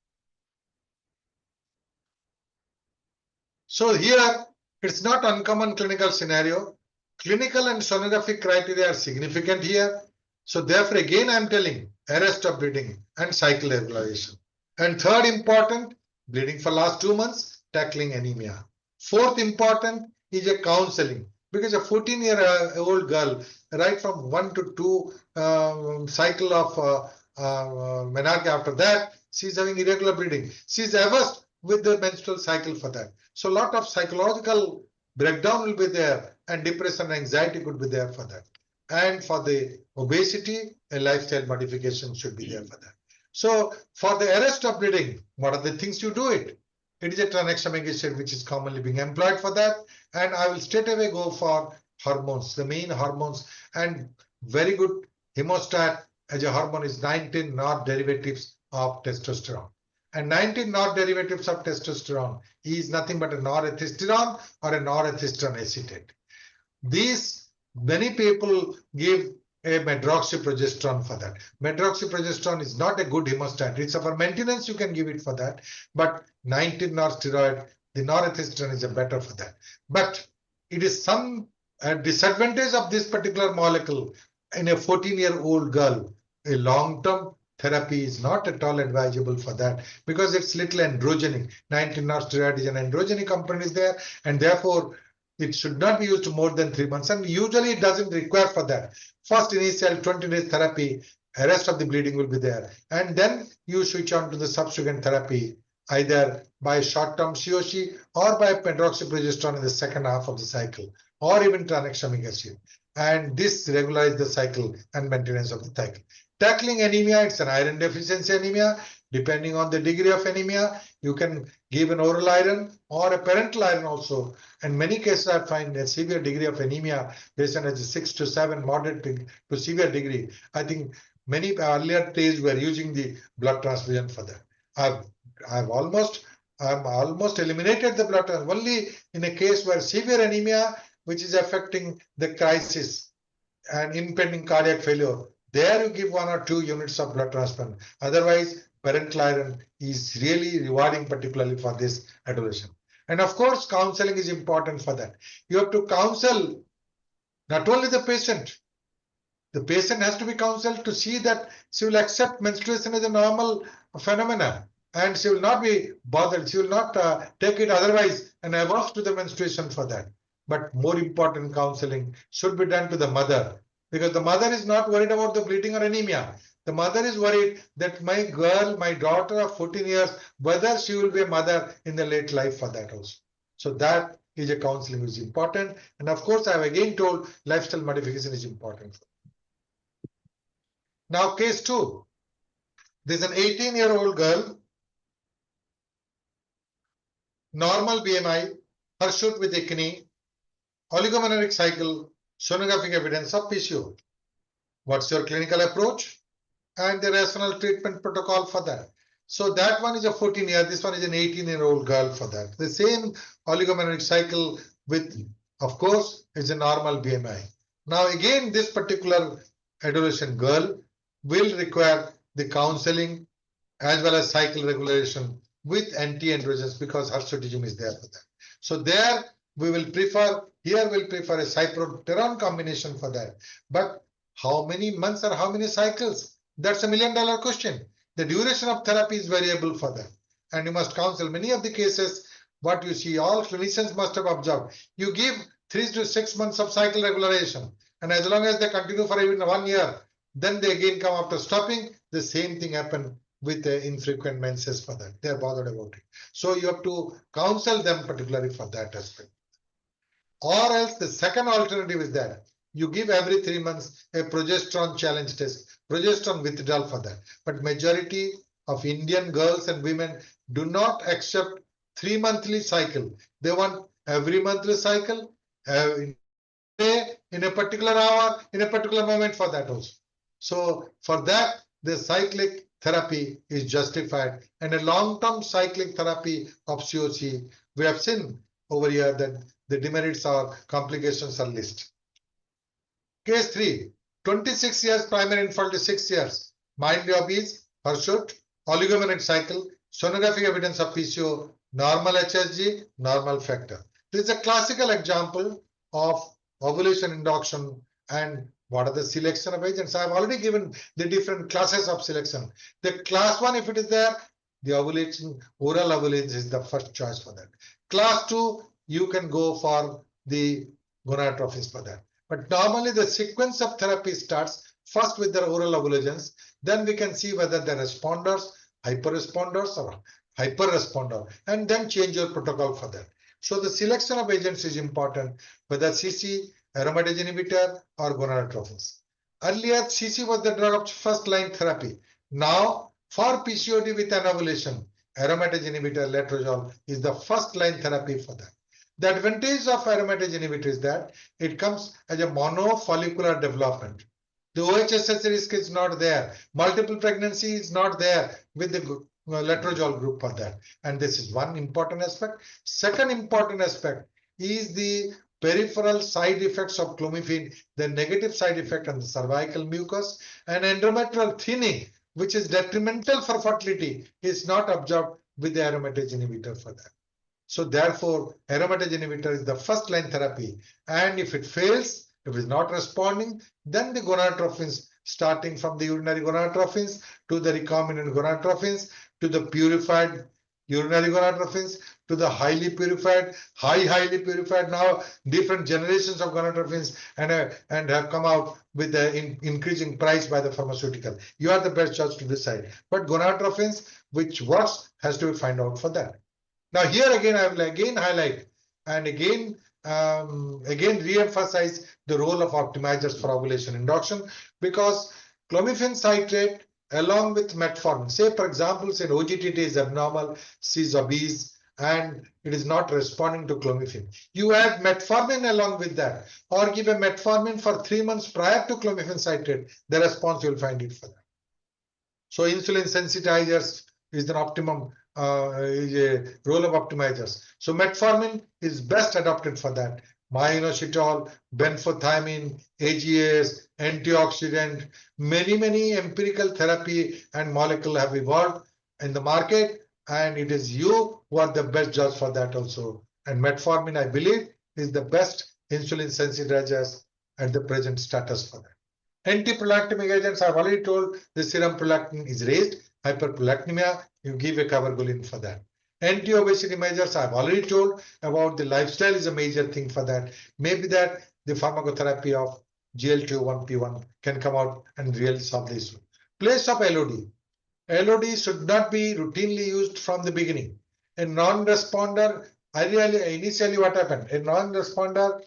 So here it's not uncommon clinical scenario. Clinical and sonographic criteria are significant here. So therefore again I am telling arrest of bleeding and cycle regularization. And third important, bleeding for last 2 months, tackling anemia. Fourth important is a counseling, because a 14-year-old girl, right from 1 to 2 cycle of menarche after that, she's having irregular bleeding. She's averse with the menstrual cycle for that. So a lot of psychological breakdown will be there, and depression and anxiety could be there for that. And for the obesity, a lifestyle modification should be there for that. So for the arrest of bleeding, what are the things you do it? It is a tranexamic acid which is commonly being employed for that. And I will straight away go for hormones, the main hormones, and very good hemostat as a hormone is 19 NOR derivatives of testosterone. And 19 NOR derivatives of testosterone is nothing but a norethisterone or a norethisterone acetate. These many people give a medroxyprogesterone for that. Medroxyprogesterone is not a good hemostat. It's for maintenance, you can give it for that. But 19 NOR steroid, the norethisterone is a better for that. But it is some disadvantage of this particular molecule in a 14-year-old girl. A long-term therapy is not at all advisable for that because it's little androgenic. 19 NOR steroid is an androgenic component is there, and therefore it should not be used more than 3 months. And usually it doesn't require for that. First initial 20 days therapy, arrest of the bleeding will be there. And then you switch on to the subsequent therapy, either by short-term COC or by medroxyprogesterone in the second half of the cycle, or even tranexamic acid. And this regularizes the cycle and maintenance of the cycle. Tackling anemia, it's an iron deficiency anemia. Depending on the degree of anemia, you can give an oral iron or a parental iron also. In many cases, I find a severe degree of anemia, patient has a 6 to 7 moderate to severe degree. I think many earlier days were using the blood transfusion for that. I've almost eliminated the blood transfusion only in a case where severe anemia, which is affecting the crisis and impending cardiac failure. There you give 1 or 2 units of blood transfusion. Otherwise, parental iron is really rewarding, particularly for this adolescent. And of course, counseling is important for that. You have to counsel not only the patient has to be counseled to see that she will accept menstruation as a normal phenomenon and she will not be bothered. She will not take it otherwise and averse to the menstruation for that. But more important, counseling should be done to the mother, because the mother is not worried about the bleeding or anemia. The mother is worried that my girl, my daughter of 14 years, whether she will be a mother in the late life for that also. So that is a counseling which is important. And of course, I have again told lifestyle modification is important. Now, case 2. There's an 18-year-old girl, normal BMI, pursuit with acne, oligomenoretic cycle, sonographic evidence of PCOD. What's your clinical approach and the rational treatment protocol for that? So that one is a 14-year, this one is an 18-year-old girl for that. The same oligomenoretic cycle with, of course, is a normal BMI. Now again, this particular adolescent girl will require the counseling as well as cycle regulation with anti-androgens, because hirsutism is there for that. So there we will prefer, here we'll prefer a cyproterone combination for that. But how many months or how many cycles? That's $1 million question. The duration of therapy is variable for that. And you must counsel. Many of the cases, what you see, all clinicians must have observed. You give 3 to 6 months of cycle regulation. And as long as they continue for even 1 year, then they again come after stopping. The same thing happen with the infrequent menses for that. They're bothered about it. So you have to counsel them particularly for that aspect. Or else the second alternative is that you give every 3 months a progesterone challenge test, progesterone withdrawal for that. But majority of Indian girls and women do not accept 3-monthly cycle. They want every monthly cycle, in a particular hour, in a particular moment for that also. So for that, the cyclic therapy is justified, and a long-term cyclic therapy of COC, we have seen over here that the demerits or complications are listed. Case 3, 26 years primary infertility, 6 years, mildly obese, hirsute, oligomenoretic cycle, sonographic evidence of PCO, normal HSG, normal factor. This is a classical example of ovulation induction and what are the selection of agents. I have already given the different classes of selection. The class 1, if it is there, the ovulation, oral ovulation is the first choice for that. Class 2, you can go for the gonadotropins for that. But normally the sequence of therapy starts first with the oral ovulations. Then we can see whether they're responders, hyperresponders, or hyperresponder, and then change your protocol for that. So the selection of agents is important, whether CC, aromatase inhibitor, or gonadotropins. Earlier, CC was the drug of first line therapy. Now, for PCOD with an ovulation, aromatase inhibitor, letrozole is the first line therapy for that. The advantage of aromatase inhibitor is that it comes as a monofollicular development. The OHSS risk is not there. Multiple pregnancy is not there with the letrozole group for that. And this is one important aspect. Second important aspect is the peripheral side effects of clomiphene, the negative side effect on the cervical mucus, and endometrial thinning, which is detrimental for fertility, is not observed with the aromatase inhibitor for that. So therefore, aromatase inhibitor is the first line therapy. And if it fails, if it is not responding, then the gonadotropins, starting from the urinary gonadotropins to the recombinant gonadotropins to the purified urinary gonadotropins to the highly purified, highly purified, now different generations of gonadotropins, and have come out with the increasing price by the pharmaceutical. You are the best judge to decide. But gonadotropins, which works, has to be found out for that. Now here again, I will again highlight and again re-emphasize the role of optimizers for ovulation induction, because Clomiphene citrate along with metformin. Say, for example, say OGTT is abnormal, she is obese, and it is not responding to clomiphene. You add metformin along with that, or give a metformin for 3 months prior to clomiphene citrate. The response you will find it for that. So insulin sensitizers is an optimum is a role of optimizers. So metformin is best adopted for that. Myoinositol, benfotiamine, AGAs, antioxidant, many empirical therapy and molecule have evolved in the market, and it is you who are the best judge for that also. And metformin, I believe, is the best insulin sensitizers at the present status for that. Antiprolactinic agents, I've already told the serum prolactin is raised. Hyperprolactinemia, you give a cabergoline for that. Anti-obesity measures, I've already told about the lifestyle is a major thing for that. Maybe that the pharmacotherapy of GLT1P1 can come out and really solve the issue. Place of LOD. LOD should not be routinely used from the beginning. A non-responder, initially what happened? A non-responder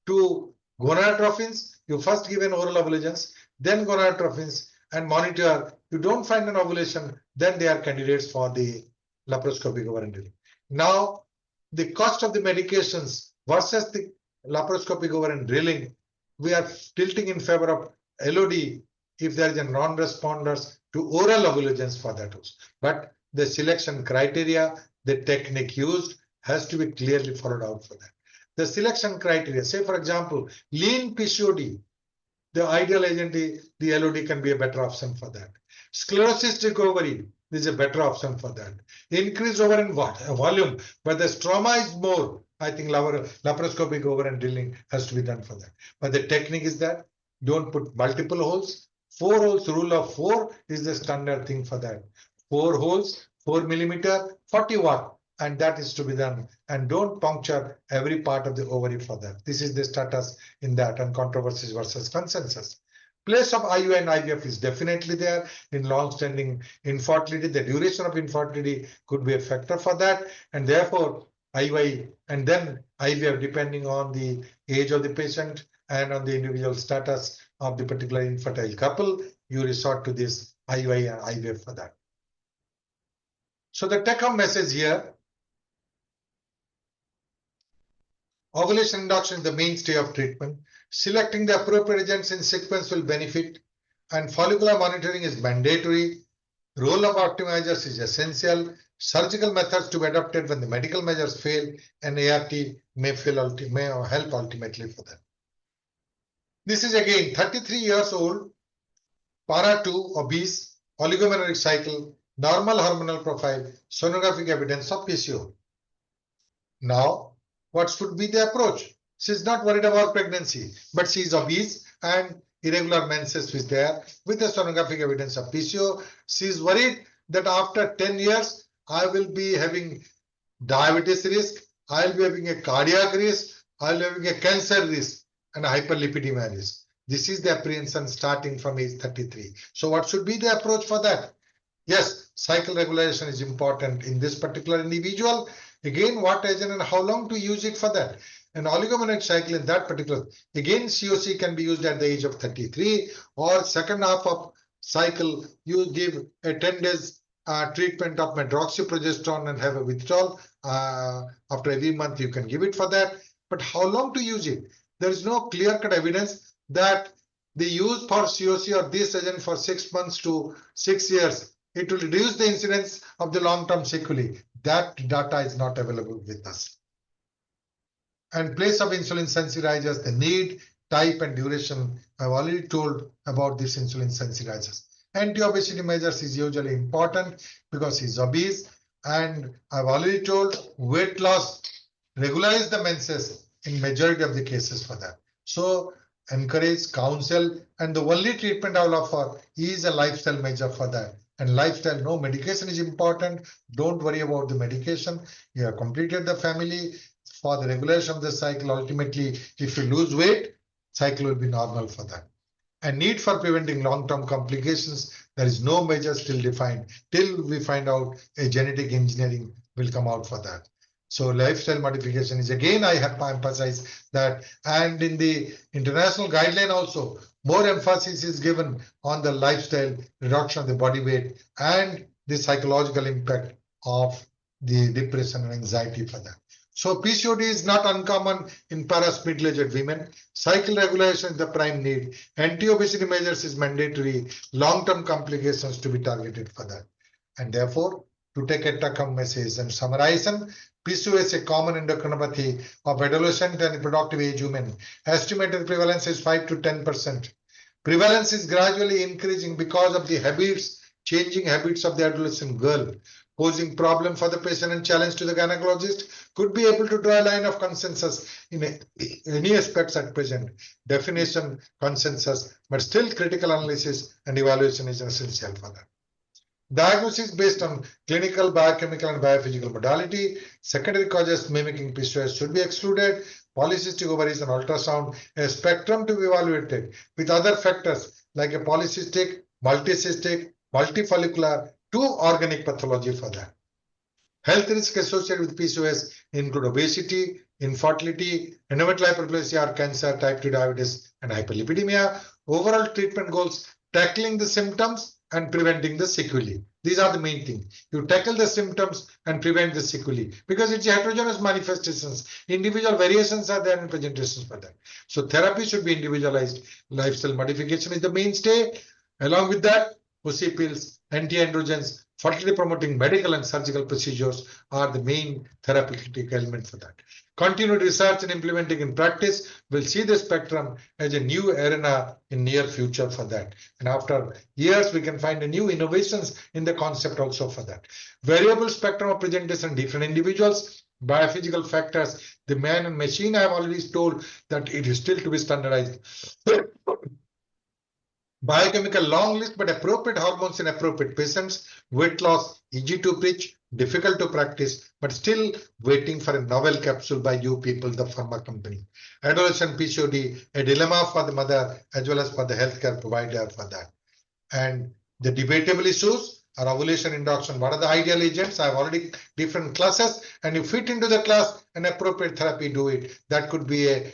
to gonadotropins, you first give an oral ovulations, then gonadotropins, and monitor. You don't find an ovulation, then they are candidates for the laparoscopic ovarian drilling. Now, the cost of the medications versus the laparoscopic ovarian drilling, we are tilting in favor of LOD if there is a non-responders to oral ovulations for that also. But the selection criteria, the technique used has to be clearly followed out for that. The selection criteria, say for example, lean PCOD, the ideal agent, the LOD can be a better option for that. Sclerosistic ovary is a better option for that. Increased ovarian volume, but the stroma is more. I think laparoscopic ovarian drilling has to be done for that. But the technique is that don't put multiple holes. 4 holes, rule of 4 is the standard thing for that. 4 holes, 4 millimeter, 40 watt. And that is to be done. And don't puncture every part of the ovary for that. This is the status in that, and controversies versus consensus. Place of IUI and IVF is definitely there in long-standing infertility. The duration of infertility could be a factor for that. And therefore, IUI and then IVF, depending on the age of the patient and on the individual status of the particular infertile couple, you resort to this IUI and IVF for that. So the take-home message here, ovulation induction is the mainstay of treatment. Selecting the appropriate agents in sequence will benefit, and follicular monitoring is mandatory. Role of optimizers is essential. Surgical methods to be adopted when the medical measures fail, and ART may help ultimately for that. This is again 33 years old, para 2, obese, oligomenorrhagic cycle, normal hormonal profile, sonographic evidence of PCOD. Now, what should be the approach? She is not worried about pregnancy, but she is obese and irregular menses is there with the sonographic evidence of PCOD. She is worried that after 10 years, I will be having diabetes risk, I will be having a cardiac risk, I will be having a cancer risk and a hyperlipidemia risk. This is the apprehension starting from age 33. So what should be the approach for that? Yes, cycle regulation is important in this particular individual. Again, what agent and how long to use it for that? An oligomenorrhagic cycle in that particular, again, COC can be used at the age of 33, or second half of cycle, you give a 10 days treatment of medroxyprogesterone and have a withdrawal. After every month, you can give it for that. But how long to use it? There is no clear-cut evidence that the use for COC or this agent for 6 months to 6 years, it will reduce the incidence of the long-term sequelae. That data is not available with us. And place of insulin sensitizers, the need, type, and duration. I've already told about these insulin sensitizers. Anti-obesity measures is usually important because he's obese. And I've already told weight loss, regularize the menses in majority of the cases for that. So encourage, counsel, and the only treatment I will offer is a lifestyle measure for that. And lifestyle, no medication is important. Don't worry about the medication. You have completed the family for the regulation of the cycle. Ultimately, if you lose weight, cycle will be normal for that. And need for preventing long-term complications, there is no measure still defined till we find out a genetic engineering will come out for that. So lifestyle modification is again, I have to emphasize that, and in the international guideline also, more emphasis is given on the lifestyle, reduction of the body weight, and the psychological impact of the depression and anxiety for that. So PCOD is not uncommon in past middle-aged women. Cycle regulation is the prime need. Anti-obesity measures is mandatory. Long-term complications to be targeted for that. And therefore, to take a take-home message and summarize, PCOS is a common endocrinopathy of adolescent and productive age women. Estimated prevalence is 5 to 10%. Prevalence is gradually increasing because of the changing habits of the adolescent girl, posing problem for the patient and challenge to the gynecologist. Could be able to draw a line of consensus in any aspects at present. Definition, consensus, but still critical analysis and evaluation is essential for that. Diagnosis based on clinical, biochemical, and biophysical modality. Secondary causes mimicking PCOS should be excluded. Polycystic ovaries and ultrasound. A spectrum to be evaluated with other factors like a polycystic, multicystic, multifollicular, to organic pathology for that. Health risks associated with PCOS include obesity, infertility, endometrial hyperplasia or cancer, type 2 diabetes, and hyperlipidemia. Overall treatment goals: tackling the symptoms and preventing the sequelae. These are the main things. You tackle the symptoms and prevent the sequelae because it's heterogeneous manifestations. Individual variations are there in presentations for that. So therapy should be individualized. Lifestyle modification is the mainstay. Along with that, OC pills, anti-androgens, fertility promoting medical and surgical procedures are the main therapeutic elements for that. Continued research and implementing in practice will see the spectrum as a new arena in near future for that. And after years, we can find a new innovations in the concept also for that. Variable spectrum of presentation, different individuals, biophysical factors, the man and machine, I have already told that it is still to be standardized. Biochemical long list, but appropriate hormones in appropriate patients. Weight loss, easy to preach, difficult to practice, but still waiting for a novel capsule by you people, the pharma company. Adolescent PCOD, a dilemma for the mother as well as for the healthcare provider for that. And the debatable issues are ovulation induction. What are the ideal agents? I have already different classes, and you fit into the class, an appropriate therapy, do it. That could be a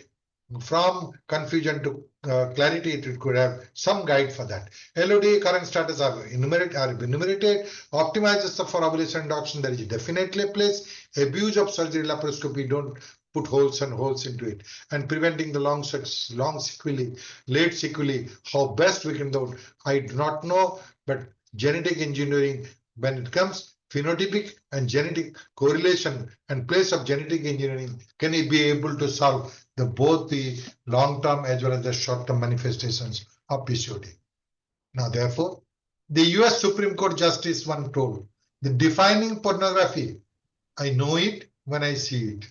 from confusion to clarity, it could have some guide for that. LOD current status are enumerated. Optimizes for ovulation induction, there is definitely a place. Abuse of surgery, laparoscopy, don't put holes and holes into it. And preventing the long sequelae, late sequelae, how best we can do, I do not know, but genetic engineering, when it comes, phenotypic and genetic correlation and place of genetic engineering, can it be able to solve both the long-term as well as the short-term manifestations of PCOD. Now, therefore, the US Supreme Court Justice one told, the defining pornography, I know it when I see it.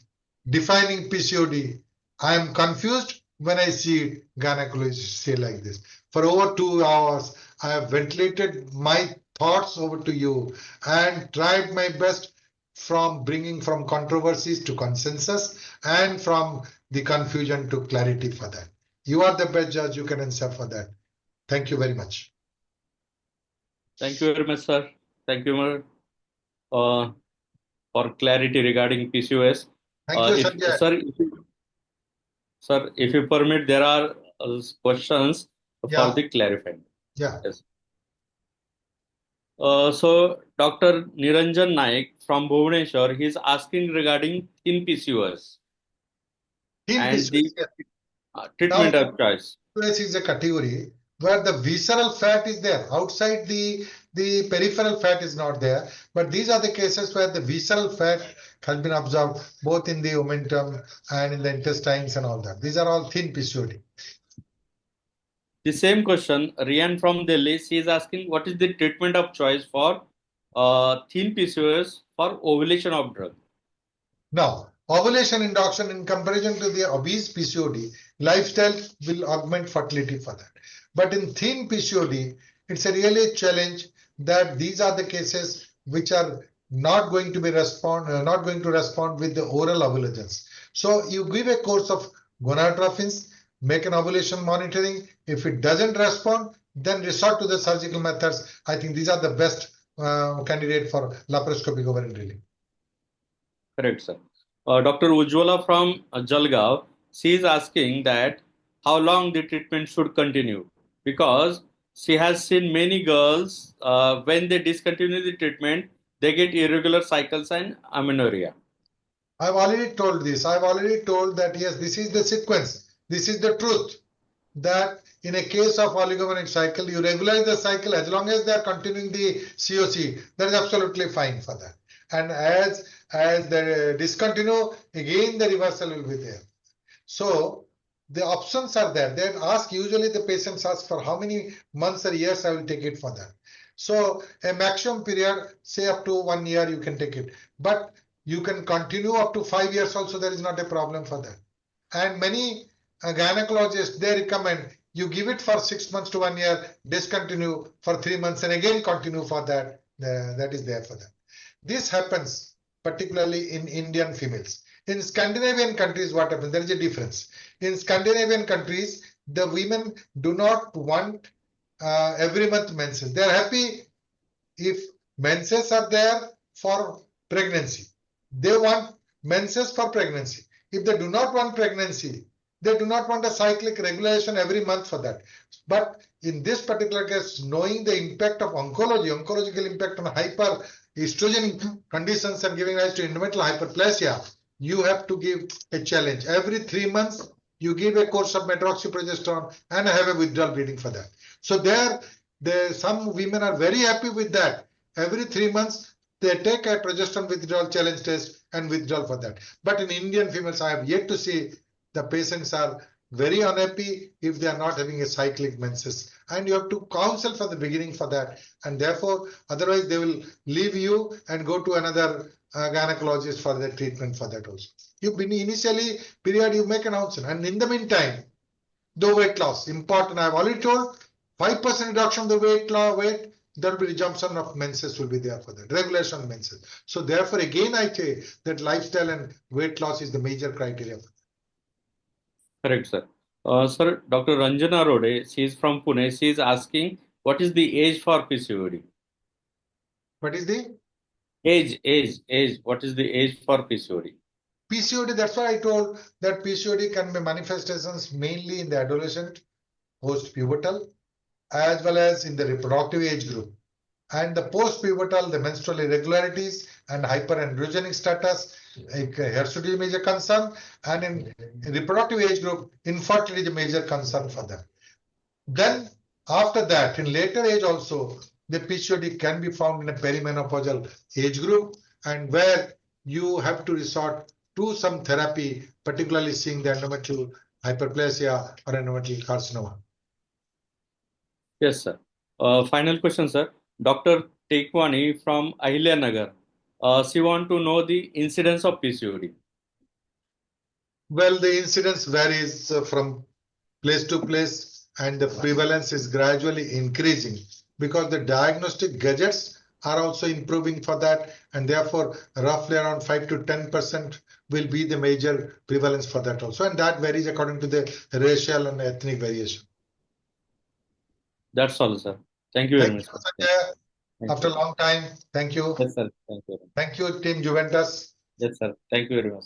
Defining PCOD, I am confused when I see it, gynecologists say like this. For over 2 hours, I have ventilated my thoughts over to you and tried my best from bringing from controversies to consensus and from the confusion to clarity for that. You are the best judge, you can answer for that. Thank you very much. Thank you very much, sir. Thank you for clarity regarding PCOS. Thank you, Sanjay. Sir, if you permit, there are questions for the clarifying. Yeah. Yes. So Dr. Niranjan Naik from Bhubaneswar, he is asking regarding thin PCOS. And the treatment of choice. PCOS is a category where the visceral fat is there. Outside the peripheral fat is not there. But these are the cases where the visceral fat has been observed both in the omentum and in the intestines and all that. These are all thin PCOD. The same question, Rian from Delhi, she is asking, what is the treatment of choice for thin PCOS for ovulation of drug? Now, ovulation induction in comparison to the obese PCOD, lifestyle will augment fertility for that. But in thin PCOD, it's a really challenge that these are the cases which are not going to respond with the oral ovulations. So you give a course of gonadotropins, make an ovulation monitoring. If it doesn't respond, then resort to the surgical methods. I think these are the best candidate for laparoscopic ovarian drilling. Correct, sir. Dr. Ujjwala from Jalgaon, she is asking that how long the treatment should continue, because she has seen many girls when they discontinue the treatment, they get irregular cycles and amenorrhea. I've already told this. I've already told that yes, this is the sequence. This is the truth. That in a case of oligomeric cycle, you regularize the cycle as long as they are continuing the COC. That is absolutely fine for that. And as they discontinue, again the reversal will be there. So the options are there. They ask, usually the patients ask for how many months or years I will take it for that. So a maximum period, say up to 1 year, you can take it. But you can continue up to 5 years also, there is not a problem for that. And many gynecologists, they recommend you give it for 6 months to 1 year, discontinue for 3 months and again continue for that. That is there for that. This happens particularly in Indian females. In Scandinavian countries, what happens? There is a difference. In Scandinavian countries, the women do not want every month menses. They are happy if menses are there for pregnancy. They want menses for pregnancy. If they do not want pregnancy, they do not want a cyclic regulation every month for that. But in this particular case, knowing the impact of oncological impact on hyperestrogen conditions and giving rise to endometrial hyperplasia, you have to give a challenge. Every 3 months, you give a course of medroxyprogesterone and have a withdrawal bleeding for that. So some women are very happy with that. Every 3 months, they take a progesterone withdrawal challenge test and withdrawal for that. But in Indian females, I have yet to see the patients are very unhappy if they are not having a cyclic menses. And you have to counsel from the beginning for that. And therefore, otherwise they will leave you and go to another gynecologist for the treatment for that also. Initially period, you make an announcement. And in the meantime, the weight loss, important. I have already told 5% reduction of the weight, there will be resumption of menses will be there for that, regulation of menses. So therefore, again, I say that lifestyle and weight loss is the major criteria for that. Correct, sir. Sir, Dr. Ranjana Rode, she is from Pune. She is asking, what is the age for PCOD? What is the? Age. What is the age for PCOD? PCOD, that's why I told that PCOD can be manifestations mainly in the adolescent, post-pubertal, as well as in the reproductive age group. And the post-pubertal, the menstrual irregularities and hyperandrogenic status, hirsutism is a major concern. And in reproductive age group, infertility is a major concern for them. Then after that, in later age also, the PCOD can be found in a perimenopausal age group, and where you have to resort to some therapy, particularly seeing the endometrial hyperplasia or endometrial carcinoma. Yes, sir. Final question, sir. Dr. Tekwani from Ahilyanagar. She want to know the incidence of PCOD. Well, the incidence varies from place to place, and the prevalence is gradually increasing because the diagnostic gadgets are also improving for that, and therefore roughly around 5 to 10% will be the major prevalence for that also, and that varies according to the racial and ethnic variation. That's all, sir. Thank you very much. After a long time, thank you. Yes, sir. Thank you. Thank you, Team Juventus. Yes, sir. Thank you very much.